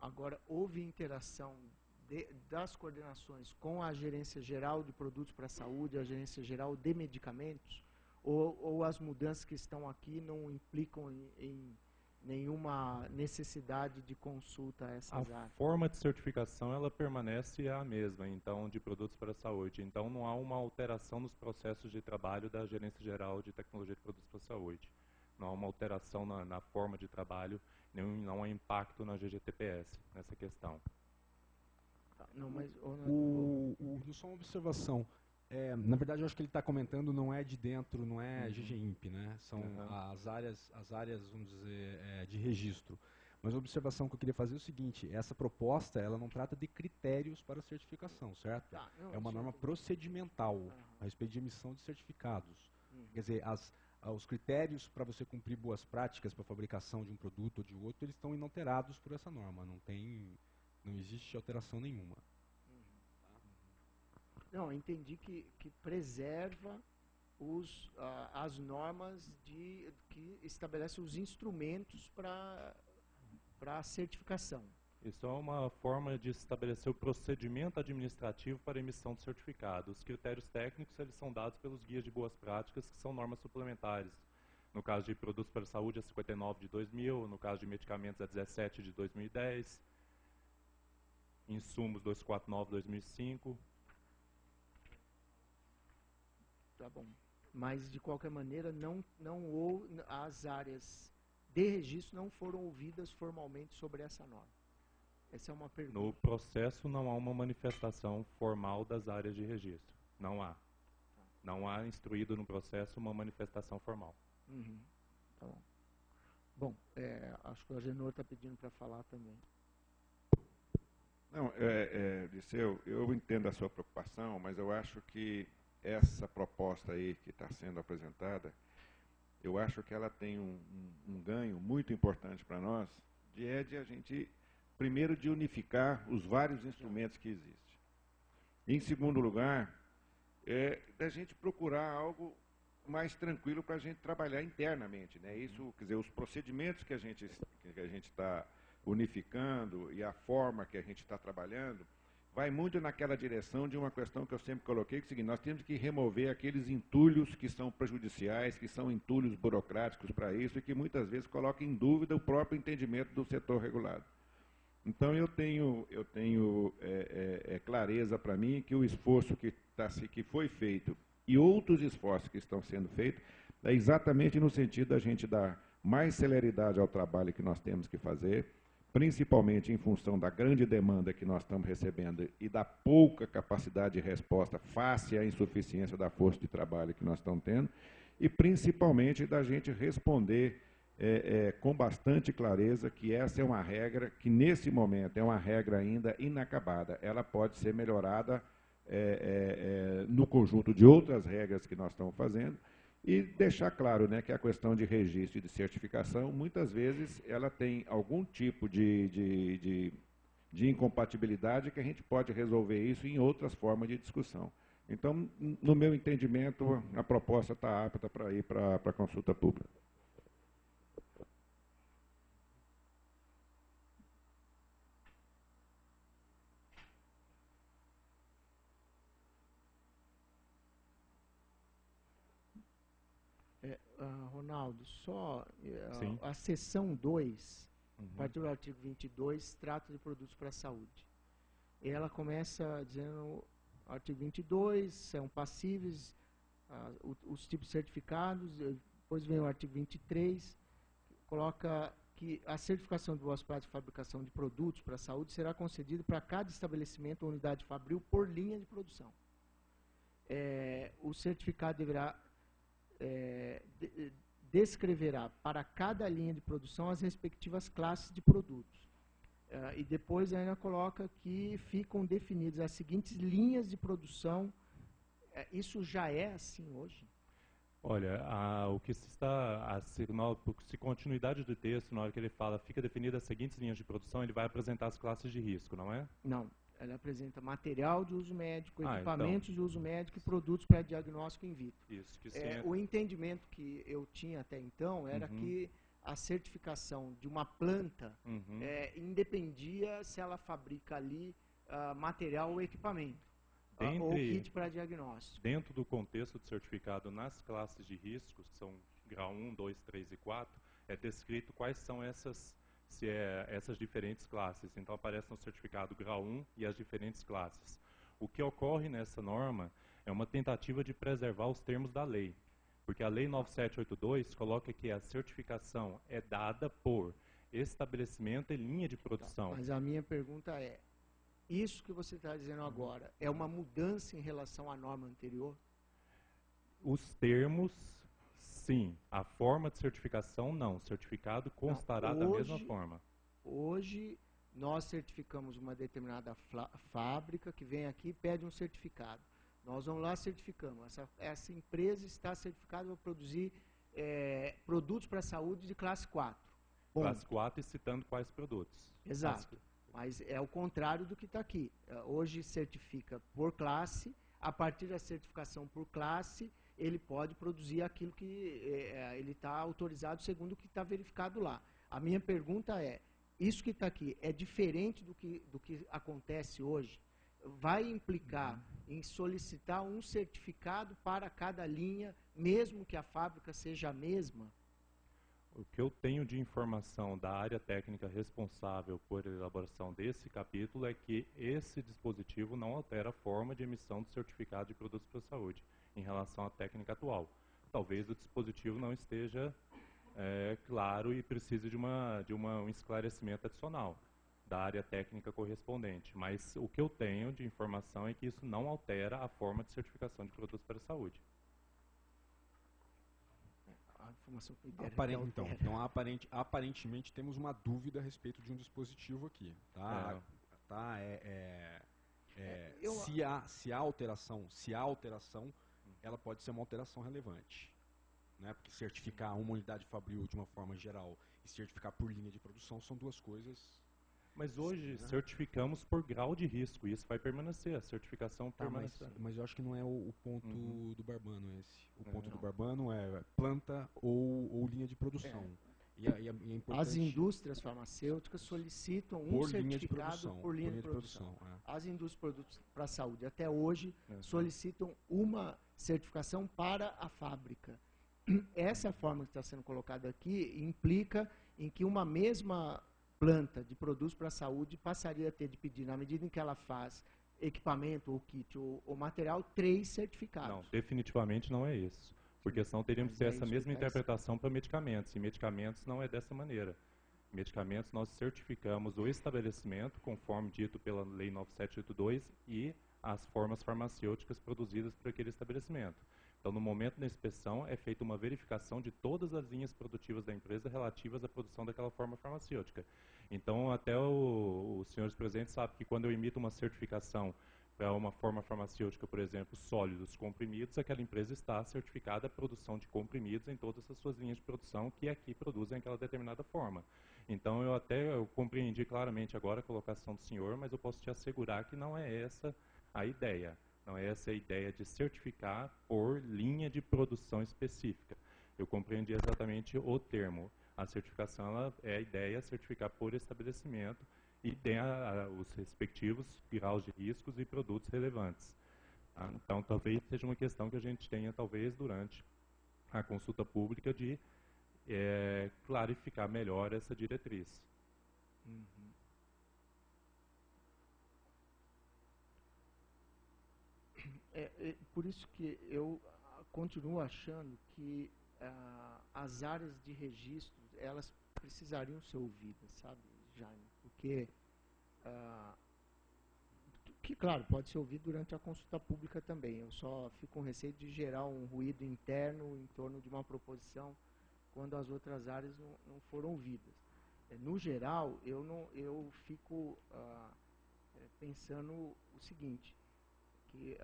Agora, houve interação das coordenações com a Gerência Geral de Produtos para a Saúde, a Gerência Geral de Medicamentos, ou as mudanças que estão aqui não implicam em nenhuma necessidade de consulta a essas áreas? A forma de certificação ela permanece a mesma, então, de produtos para a saúde. Então, não há uma alteração nos processos de trabalho da Gerência Geral de Tecnologia de Produtos para a Saúde. Não há uma alteração na forma de trabalho, não há impacto na GGTPS nessa questão. Não, mas só uma observação. Na verdade, eu acho que ele está comentando não é de dentro, não é GGIMP, né? São as áreas, vamos dizer, de registro. Mas a observação que eu queria fazer é o seguinte: essa proposta, ela não trata de critérios para certificação, certo? É uma norma procedimental a respeito de emissão de certificados. Quer dizer, os critérios para você cumprir boas práticas para a fabricação de um produto ou de outro, eles estão inalterados por essa norma. Não existe alteração nenhuma. Não, entendi que preserva as normas que estabelecem os instrumentos para a certificação. Isso é uma forma de estabelecer o procedimento administrativo para a emissão de certificado. Os critérios técnicos eles são dados pelos guias de boas práticas, que são normas suplementares. No caso de produtos para a saúde, a 59 de 2000, no caso de medicamentos, a 17 de 2010, insumos 249 de 2005. Tá bom. Mas, de qualquer maneira, as áreas de registro não foram ouvidas formalmente sobre essa norma. Essa é uma pergunta. No processo não há uma manifestação formal das áreas de registro. Não há. Não há instruído no processo uma manifestação formal. Tá bom. Bom, acho que o Agenor está pedindo para falar também. Não, Liceu, eu entendo a sua preocupação, mas eu acho que essa proposta aí que está sendo apresentada, eu acho que ela tem um ganho muito importante para nós, é de a gente, primeiro, de unificar os vários instrumentos que existem. Em segundo lugar, da gente procurar algo mais tranquilo para a gente trabalhar internamente, né? Isso, quer dizer, os procedimentos que a gente está unificando e a forma que a gente está trabalhando vai muito naquela direção de uma questão que eu sempre coloquei, que é o seguinte: nós temos que remover aqueles entulhos que são prejudiciais, que são entulhos burocráticos para isso e que muitas vezes colocam em dúvida o próprio entendimento do setor regulado. Então eu tenho clareza para mim que o esforço que foi feito e outros esforços que estão sendo feitos é exatamente no sentido da gente dar mais celeridade ao trabalho que nós temos que fazer, principalmente em função da grande demanda que nós estamos recebendo e da pouca capacidade de resposta face à insuficiência da força de trabalho que nós estamos tendo, e principalmente da gente responder com bastante clareza que essa é uma regra que, nesse momento, é uma regra ainda inacabada. Ela pode ser melhorada no conjunto de outras regras que nós estamos fazendo, e deixar claro, né, que a questão de registro e de certificação, muitas vezes, ela tem algum tipo de incompatibilidade que a gente pode resolver isso em outras formas de discussão. Então, no meu entendimento, a proposta está apta para ir para a consulta pública. Ronaldo, só Sim. a seção 2, Uhum. a partir do artigo 22, trata de produtos para a saúde. Ela começa dizendo, artigo 22, são passíveis os tipos certificados, depois vem o artigo 23, coloca que a certificação de boas práticas de fabricação de produtos para a saúde será concedida para cada estabelecimento ou unidade fabril por linha de produção. O certificado deverá descreverá para cada linha de produção as respectivas classes de produtos. E depois ainda coloca que ficam definidas as seguintes linhas de produção. Isso já é assim hoje? Olha, o que se está, se continuidade do texto, na hora que ele fala, fica definida as seguintes linhas de produção, ele vai apresentar as classes de risco, não é? Não. Ela apresenta material de uso médico, então, equipamentos de uso médico e produtos para diagnóstico in vitro. Isso, que O entendimento que eu tinha até então era que a certificação de uma planta independia se ela fabrica ali material ou equipamento, ou kit para diagnóstico. Dentro do contexto do certificado, nas classes de riscos, que são grau 1, 2, 3 e 4, é descrito quais são essas diferentes classes. Então, aparece no certificado grau 1 e as diferentes classes. O que ocorre nessa norma é uma tentativa de preservar os termos da lei, porque a Lei 9782 coloca que a certificação é dada por estabelecimento e linha de produção. Mas a minha pergunta é, isso que você está dizendo agora é uma mudança em relação à norma anterior? Os termos, sim. A forma de certificação, não. O certificado constará da mesma forma. Hoje, nós certificamos uma determinada fábrica que vem aqui e pede um certificado. Nós vamos lá e certificamos. Essa empresa está certificada para produzir produtos para a saúde de classe 4. Ponto. Classe 4 e citando quais produtos. Exato. Mas é o contrário do que está aqui. Hoje certifica por classe, a partir da certificação por classe, ele pode produzir aquilo que ele está autorizado segundo o que está verificado lá. A minha pergunta é, isso que está aqui é diferente do que acontece hoje? Vai implicar em solicitar um certificado para cada linha, mesmo que a fábrica seja a mesma? O que eu tenho de informação da área técnica responsável por elaboração desse capítulo é que esse dispositivo não altera a forma de emissão do certificado de produtos para a saúde em relação à técnica atual. Talvez o dispositivo não esteja claro e precise de um esclarecimento adicional da área técnica correspondente, mas o que eu tenho de informação é que isso não altera a forma de certificação de produtos para a saúde. Então, aparentemente temos uma dúvida a respeito de um dispositivo aqui. Tá? Se há alteração, ela pode ser uma alteração relevante. né? Porque certificar uma unidade fabril de uma forma geral e certificar por linha de produção são duas coisas. Mas hoje né? certificamos por grau de risco, e isso vai permanecer, a certificação permanece. Mas eu acho que não é o ponto do Barbano esse. O ponto Não. do Barbano é planta ou linha de produção. E é importante As indústrias farmacêuticas solicitam um por linha de certificado produção, por linha de produção. é. As indústrias de produtos para a saúde, até hoje, Uhum. solicitam uma certificação para a fábrica. Essa forma que está sendo colocada aqui implica em que uma mesma planta de produtos para a saúde passaria a ter de pedir, na medida em que ela faz equipamento ou kit ou material, 3 certificados. Não, definitivamente não é isso. Porque senão teríamos que ter Mas é essa isso mesma que tá interpretação para medicamentos. E medicamentos não é dessa maneira. Medicamentos nós certificamos o estabelecimento, conforme dito pela Lei 9782, e as formas farmacêuticas produzidas por aquele estabelecimento. Então, no momento da inspeção, é feita uma verificação de todas as linhas produtivas da empresa relativas à produção daquela forma farmacêutica. Então, até os senhores presentes sabem que quando eu emito uma certificação para uma forma farmacêutica, por exemplo, sólidos, comprimidos, aquela empresa está certificada a produção de comprimidos em todas as suas linhas de produção que aqui produzem aquela determinada forma. Então, eu compreendi claramente agora a colocação do senhor, mas eu posso te assegurar que não é essa a ideia. Não é essa a ideia de certificar por linha de produção específica. Eu compreendi exatamente o termo. A certificação é a ideia de certificar por estabelecimento e tem os respectivos graus de riscos e produtos relevantes. Tá? Então, talvez seja uma questão que a gente tenha, talvez, durante a consulta pública de clarificar melhor essa diretriz. Uhum. Por isso que eu continuo achando que as áreas de registro, elas precisariam ser ouvidas, sabe, Jaime? Porque, que claro, pode ser ouvido durante a consulta pública também. Eu só fico com receio de gerar um ruído interno em torno de uma proposição quando as outras áreas não foram ouvidas. No geral, eu fico pensando o seguinte, que,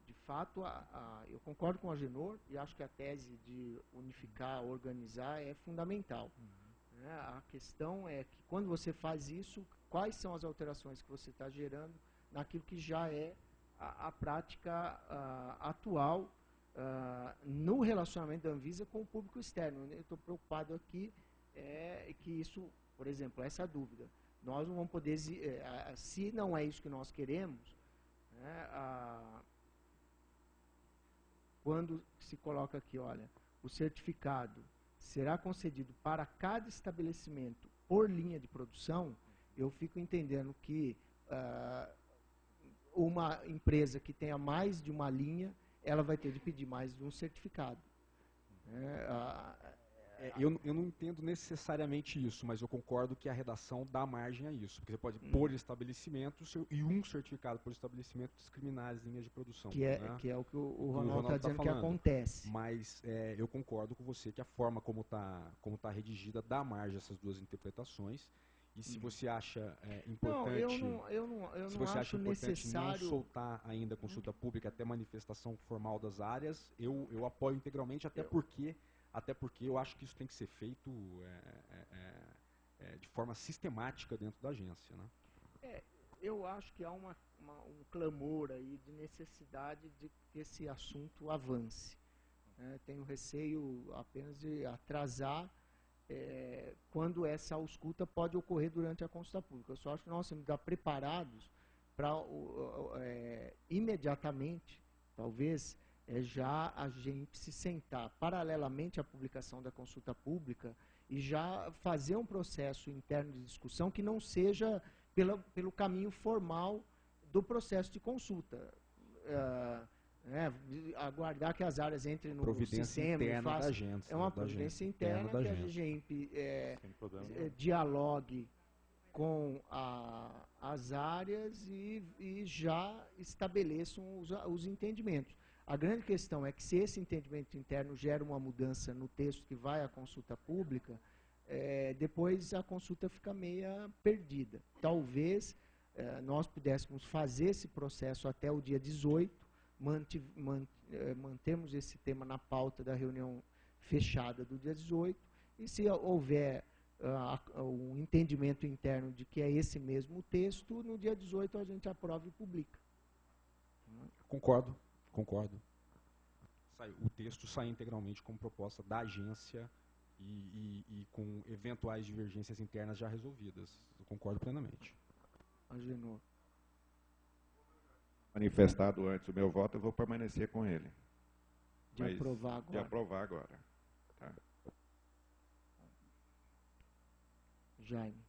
de fato, eu concordo com o Agenor e acho que a tese de unificar, organizar é fundamental. Né? A questão é que, quando você faz isso, quais são as alterações que você está gerando naquilo que já é a prática atual no relacionamento da Anvisa com o público externo. Eu estou preocupado aqui que isso, por exemplo, essa dúvida. Nós não vamos poder, se não é isso que nós queremos, quando se coloca aqui, olha, o certificado será concedido para cada estabelecimento por linha de produção, eu fico entendendo que uma empresa que tenha mais de uma linha, ela vai ter de pedir mais de um certificado. Eu não entendo necessariamente isso, mas eu concordo que a redação dá margem a isso. Porque você pode, por estabelecimento, e um certificado por estabelecimento, discriminar as linhas de produção. Que é o que o Ronaldo está dizendo que acontece. Mas eu concordo com você que a forma como tá redigida dá margem a essas duas interpretações. E se você acha importante, se você acha necessário não soltar ainda a consulta pública até manifestação formal das áreas, eu apoio integralmente, até porque eu acho que isso tem que ser feito de forma sistemática dentro da agência. Né? Eu acho que há um clamor aí de necessidade de que esse assunto avance. Tenho receio apenas de atrasar quando essa ausculta pode ocorrer durante a consulta pública. Eu só acho que nós temos que estar preparados para imediatamente, talvez, já a gente se sentar paralelamente à publicação da consulta pública e já fazer um processo interno de discussão que não seja pelo caminho formal do processo de consulta. Aguardar que as áreas entrem no sistema e façam. É uma providência interna que a GEMP dialogue com as áreas e já estabeleçam os entendimentos. A grande questão é que, se esse entendimento interno gera uma mudança no texto que vai à consulta pública, depois a consulta fica meia perdida. Talvez nós pudéssemos fazer esse processo até o dia 18, mantermos esse tema na pauta da reunião fechada do dia 18, e se houver um entendimento interno de que é esse mesmo texto, no dia 18 a gente aprova e publica. Concordo. O texto sai integralmente como proposta da agência e com eventuais divergências internas já resolvidas. Eu concordo plenamente. Agenor. Manifestado antes o meu voto, eu vou permanecer com ele. De aprovar agora. De aprovar agora. Tá. Jaime.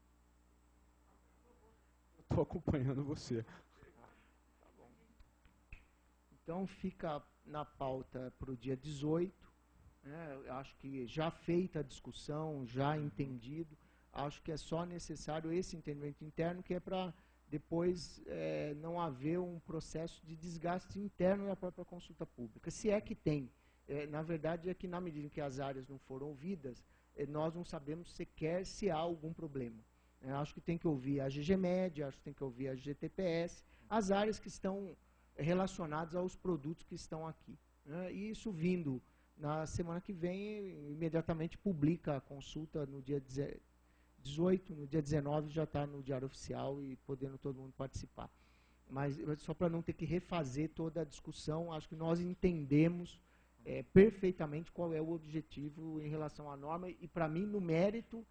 Estou acompanhando você. Tá bom. Então fica na pauta para o dia 18. Eu acho que já feita a discussão, já entendido, acho que é só necessário esse entendimento interno, que é para depois não haver um processo de desgaste interno da própria consulta pública. Se é que tem. Na verdade, é que na medida em que as áreas não foram ouvidas, nós não sabemos sequer se há algum problema. Acho que tem que ouvir a GGMed, acho que tem que ouvir a GTPS, as áreas que estão relacionadas aos produtos que estão aqui. E isso vindo na semana que vem, imediatamente publica a consulta no dia 18, no dia 19 já está no Diário Oficial e podendo todo mundo participar. Mas só para não ter que refazer toda a discussão, acho que nós entendemos perfeitamente qual é o objetivo em relação à norma e, para mim, no mérito,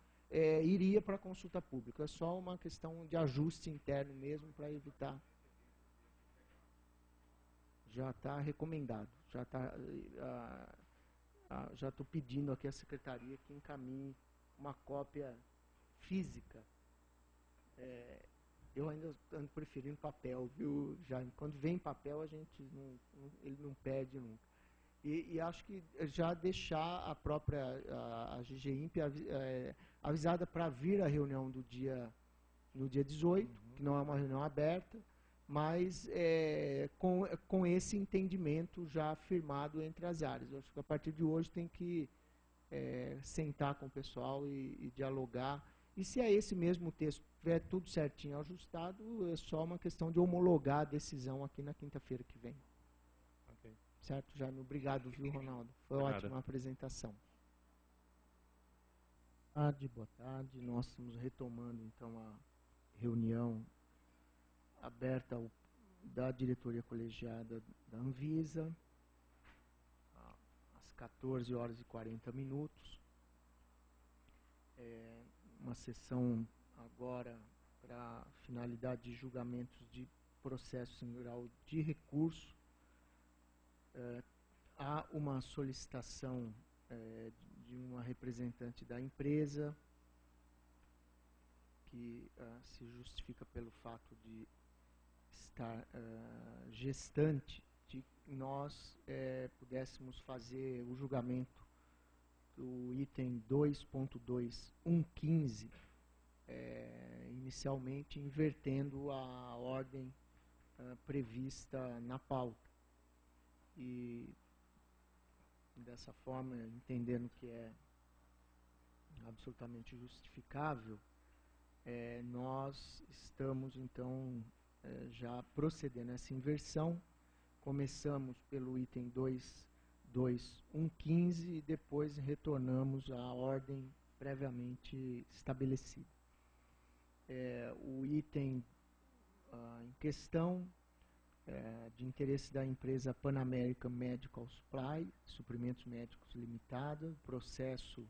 iria para a consulta pública. É só uma questão de ajuste interno mesmo para evitar. Já está recomendado. Já estou pedindo aqui à secretaria que encaminhe uma cópia física. Eu ainda ando preferindo papel, viu, Jaime? Quando vem papel, ele não perde nunca. E acho que já deixar a própria a GGIMP avisada para vir à reunião no dia 18, que não é uma reunião aberta, mas com esse entendimento já firmado entre as áreas. Eu acho que a partir de hoje tem que sentar com o pessoal e dialogar. E se é esse mesmo texto, tiver tudo certinho ajustado, é só uma questão de homologar a decisão aqui na quinta-feira que vem. Ok. Certo, Jaime? Obrigado, viu, Ronaldo? Foi ótima a apresentação. Boa tarde. Nós estamos retomando, então, a reunião aberta da diretoria colegiada da Anvisa, às 14h40. Uma sessão agora para finalidade de julgamentos de processo singular de recurso. Há uma solicitação de uma representante da empresa que se justifica pelo fato de estar gestante, de que nós pudéssemos fazer o julgamento do item 2.2.115, inicialmente invertendo a ordem prevista na pauta. E dessa forma, entendendo que é absolutamente justificável, nós estamos, então, já procedendo essa inversão. Começamos pelo item 2.2.115 e depois retornamos à ordem previamente estabelecida. O item em questão de interesse da empresa Pan American Medical Supply, Suprimentos Médicos Limitada, processo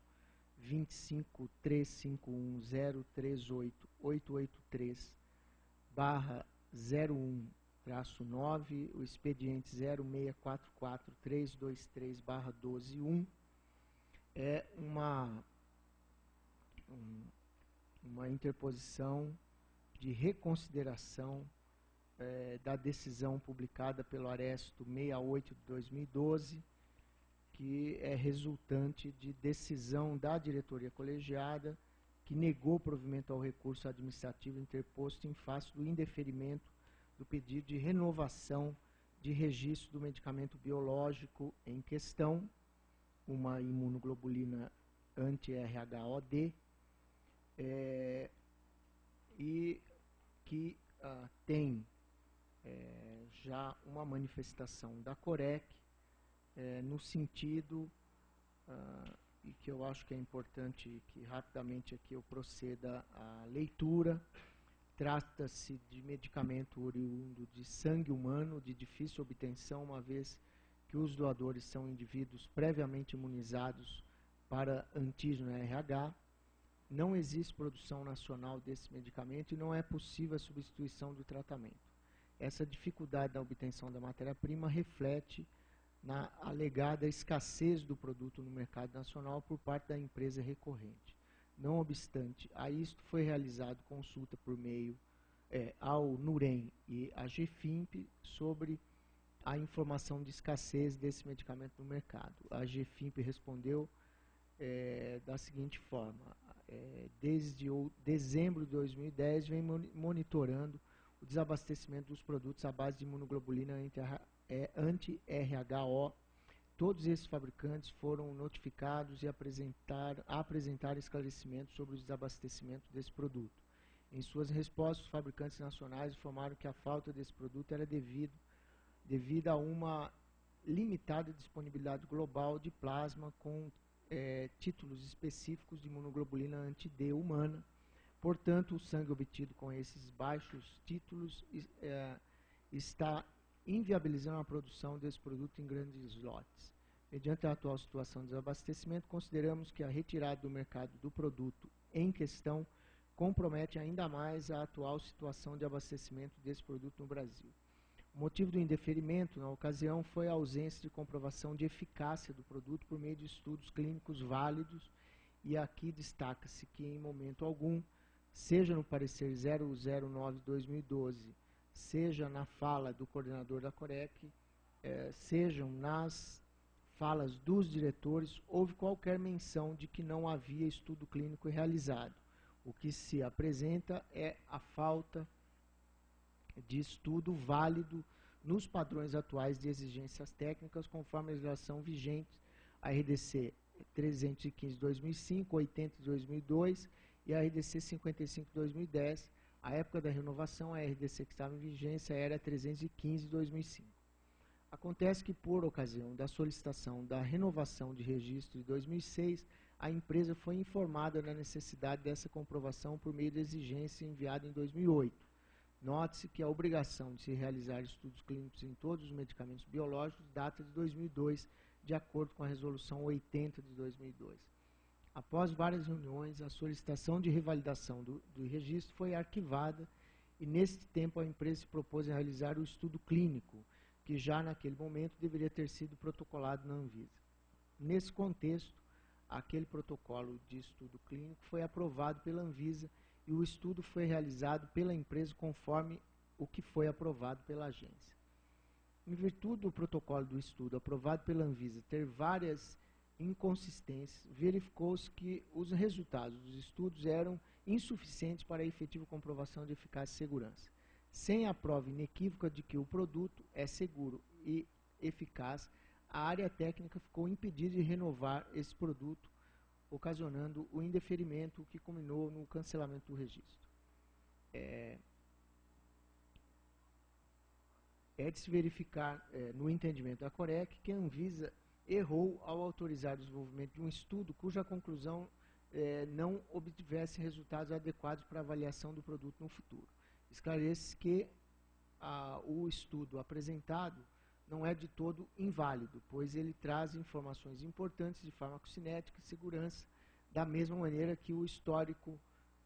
25.351.0883/01-9, o expediente 0644-323/12-1, é uma interposição de reconsideração da decisão publicada pelo Aresto 68 de 2012, que é resultante de decisão da diretoria colegiada, que negou provimento ao recurso administrativo interposto em face do indeferimento do pedido de renovação de registro do medicamento biológico em questão, uma imunoglobulina anti-RHOD, e que tem já uma manifestação da COREC no sentido e que eu acho que é importante que rapidamente aqui eu proceda à leitura. Trata-se de medicamento oriundo de sangue humano de difícil obtenção, uma vez que os doadores são indivíduos previamente imunizados para antígeno RH. Não existe produção nacional desse medicamento e não é possível a substituição do tratamento. Essa dificuldade da obtenção da matéria-prima reflete na alegada escassez do produto no mercado nacional por parte da empresa recorrente. Não obstante, a isto foi realizado consulta por meio ao NUREM e à GFIMP sobre a informação de escassez desse medicamento no mercado. A GFIMP respondeu da seguinte forma: desde dezembro de 2010 vem monitorando o desabastecimento dos produtos à base de imunoglobulina anti-RHO. Todos esses fabricantes foram notificados e apresentaram esclarecimentos sobre o desabastecimento desse produto. Em suas respostas, os fabricantes nacionais informaram que a falta desse produto era devido a uma limitada disponibilidade global de plasma com títulos específicos de imunoglobulina anti-D humana. Portanto, o sangue obtido com esses baixos títulos está inviabilizando a produção desse produto em grandes lotes. Mediante a atual situação de desabastecimento, consideramos que a retirada do mercado do produto em questão compromete ainda mais a atual situação de abastecimento desse produto no Brasil. O motivo do indeferimento, na ocasião, foi a ausência de comprovação de eficácia do produto por meio de estudos clínicos válidos, e aqui destaca-se que, em momento algum, seja no parecer 009/2012, seja na fala do coordenador da COREC, sejam nas falas dos diretores, houve qualquer menção de que não havia estudo clínico realizado. O que se apresenta é a falta de estudo válido nos padrões atuais de exigências técnicas, conforme a legislação vigente, a RDC 315/2005, 80/2002 e a RDC 55/2010. À época da renovação, a RDC que estava em vigência era 315/2005. Acontece que, por ocasião da solicitação da renovação de registro de 2006, a empresa foi informada da necessidade dessa comprovação por meio de exigência enviada em 2008. Note-se que a obrigação de se realizar estudos clínicos em todos os medicamentos biológicos data de 2002, de acordo com a Resolução 80 de 2002. Após várias reuniões, a solicitação de revalidação do registro foi arquivada e, neste tempo, a empresa se propôs a realizar o estudo clínico, que já naquele momento deveria ter sido protocolado na Anvisa. Nesse contexto, aquele protocolo de estudo clínico foi aprovado pela Anvisa e o estudo foi realizado pela empresa conforme o que foi aprovado pela agência. Em virtude do protocolo do estudo aprovado pela Anvisa ter várias inconsistências, verificou-se que os resultados dos estudos eram insuficientes para a efetiva comprovação de eficácia e segurança. Sem a prova inequívoca de que o produto é seguro e eficaz, a área técnica ficou impedida de renovar esse produto, ocasionando o indeferimento que culminou no cancelamento do registro. É de se verificar, no entendimento da COREC, que a Anvisa errou ao autorizar o desenvolvimento de um estudo cuja conclusão não obtivesse resultados adequados para avaliação do produto no futuro. Esclarece que o estudo apresentado não é de todo inválido, pois ele traz informações importantes de farmacocinética e segurança, da mesma maneira que o histórico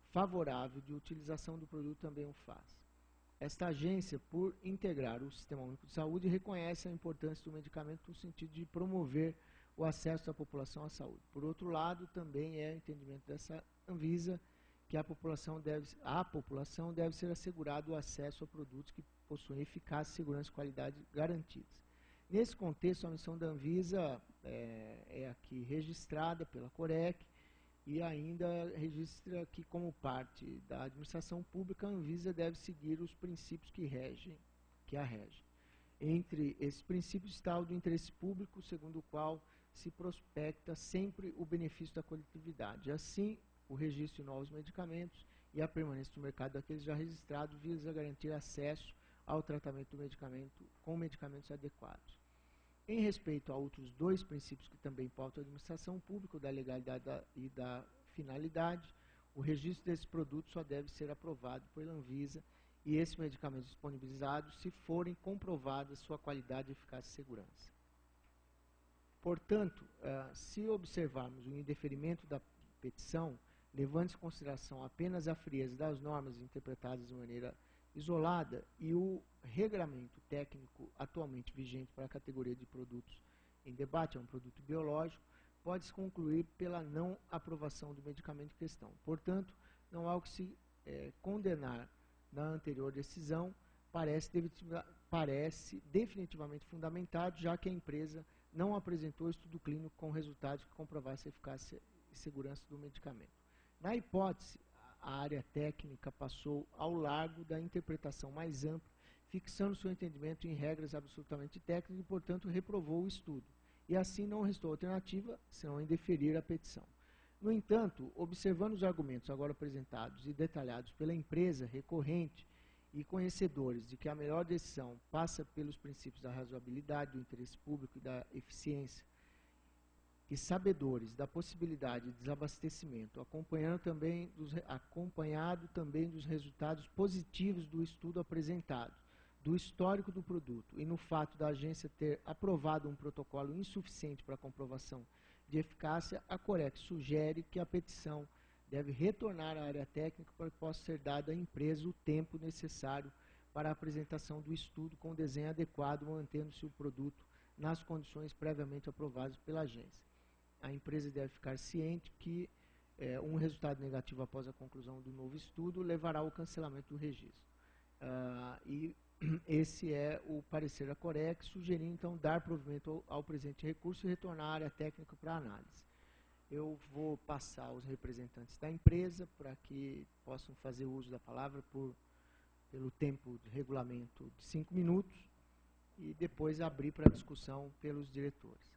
favorável de utilização do produto também o faz. Esta agência, por integrar o Sistema Único de Saúde, reconhece a importância do medicamento no sentido de promover o acesso da população à saúde. Por outro lado, também é entendimento dessa Anvisa que a população deve ser assegurado o acesso a produtos que possuem eficácia, segurança e qualidade garantidas. Nesse contexto, a missão da Anvisa é aqui registrada pela COREC e ainda registra que, como parte da administração pública, a Anvisa deve seguir os princípios que a regem. Entre esses princípios está o do interesse público, segundo o qual se prospecta sempre o benefício da coletividade. Assim, o registro de novos medicamentos e a permanência do mercado daqueles já registrados visa garantir acesso ao tratamento do medicamento com medicamentos adequados. Em respeito a outros dois princípios que também pautam a administração pública, o da legalidade e da finalidade, o registro desses produtos só deve ser aprovado pela Anvisa e esses medicamentos disponibilizados se forem comprovadas sua qualidade, eficácia e segurança. Portanto, se observarmos o indeferimento da petição, levando em consideração apenas a frieza das normas interpretadas de maneira isolada e o regramento técnico atualmente vigente para a categoria de produtos em debate, é um produto biológico, pode-se concluir pela não aprovação do medicamento em questão. Portanto, não há o que se condenar na anterior decisão, parece definitivamente fundamentado, já que a empresa não apresentou estudo clínico com resultados que comprovassem a eficácia e segurança do medicamento. Na hipótese, a área técnica passou ao largo da interpretação mais ampla, fixando seu entendimento em regras absolutamente técnicas e, portanto, reprovou o estudo. E assim não restou alternativa, senão indeferir a petição. No entanto, observando os argumentos agora apresentados e detalhados pela empresa recorrente e conhecedores de que a melhor decisão passa pelos princípios da razoabilidade, do interesse público e da eficiência, e sabedores da possibilidade de desabastecimento, acompanhado também dos resultados positivos do estudo apresentado, do histórico do produto e no fato da agência ter aprovado um protocolo insuficiente para a comprovação de eficácia, a Corec sugere que a petição deve retornar à área técnica para que possa ser dado à empresa o tempo necessário para a apresentação do estudo com desenho adequado, mantendo-se o produto nas condições previamente aprovadas pela agência. A empresa deve ficar ciente que um resultado negativo após a conclusão do novo estudo levará ao cancelamento do registro. E esse é o parecer da Corec, sugerindo, então, dar provimento ao presente recurso e retornar à área técnica para análise. Eu vou passar aos representantes da empresa para que possam fazer uso da palavra pelo tempo de regulamento de 5 minutos e depois abrir para discussão pelos diretores.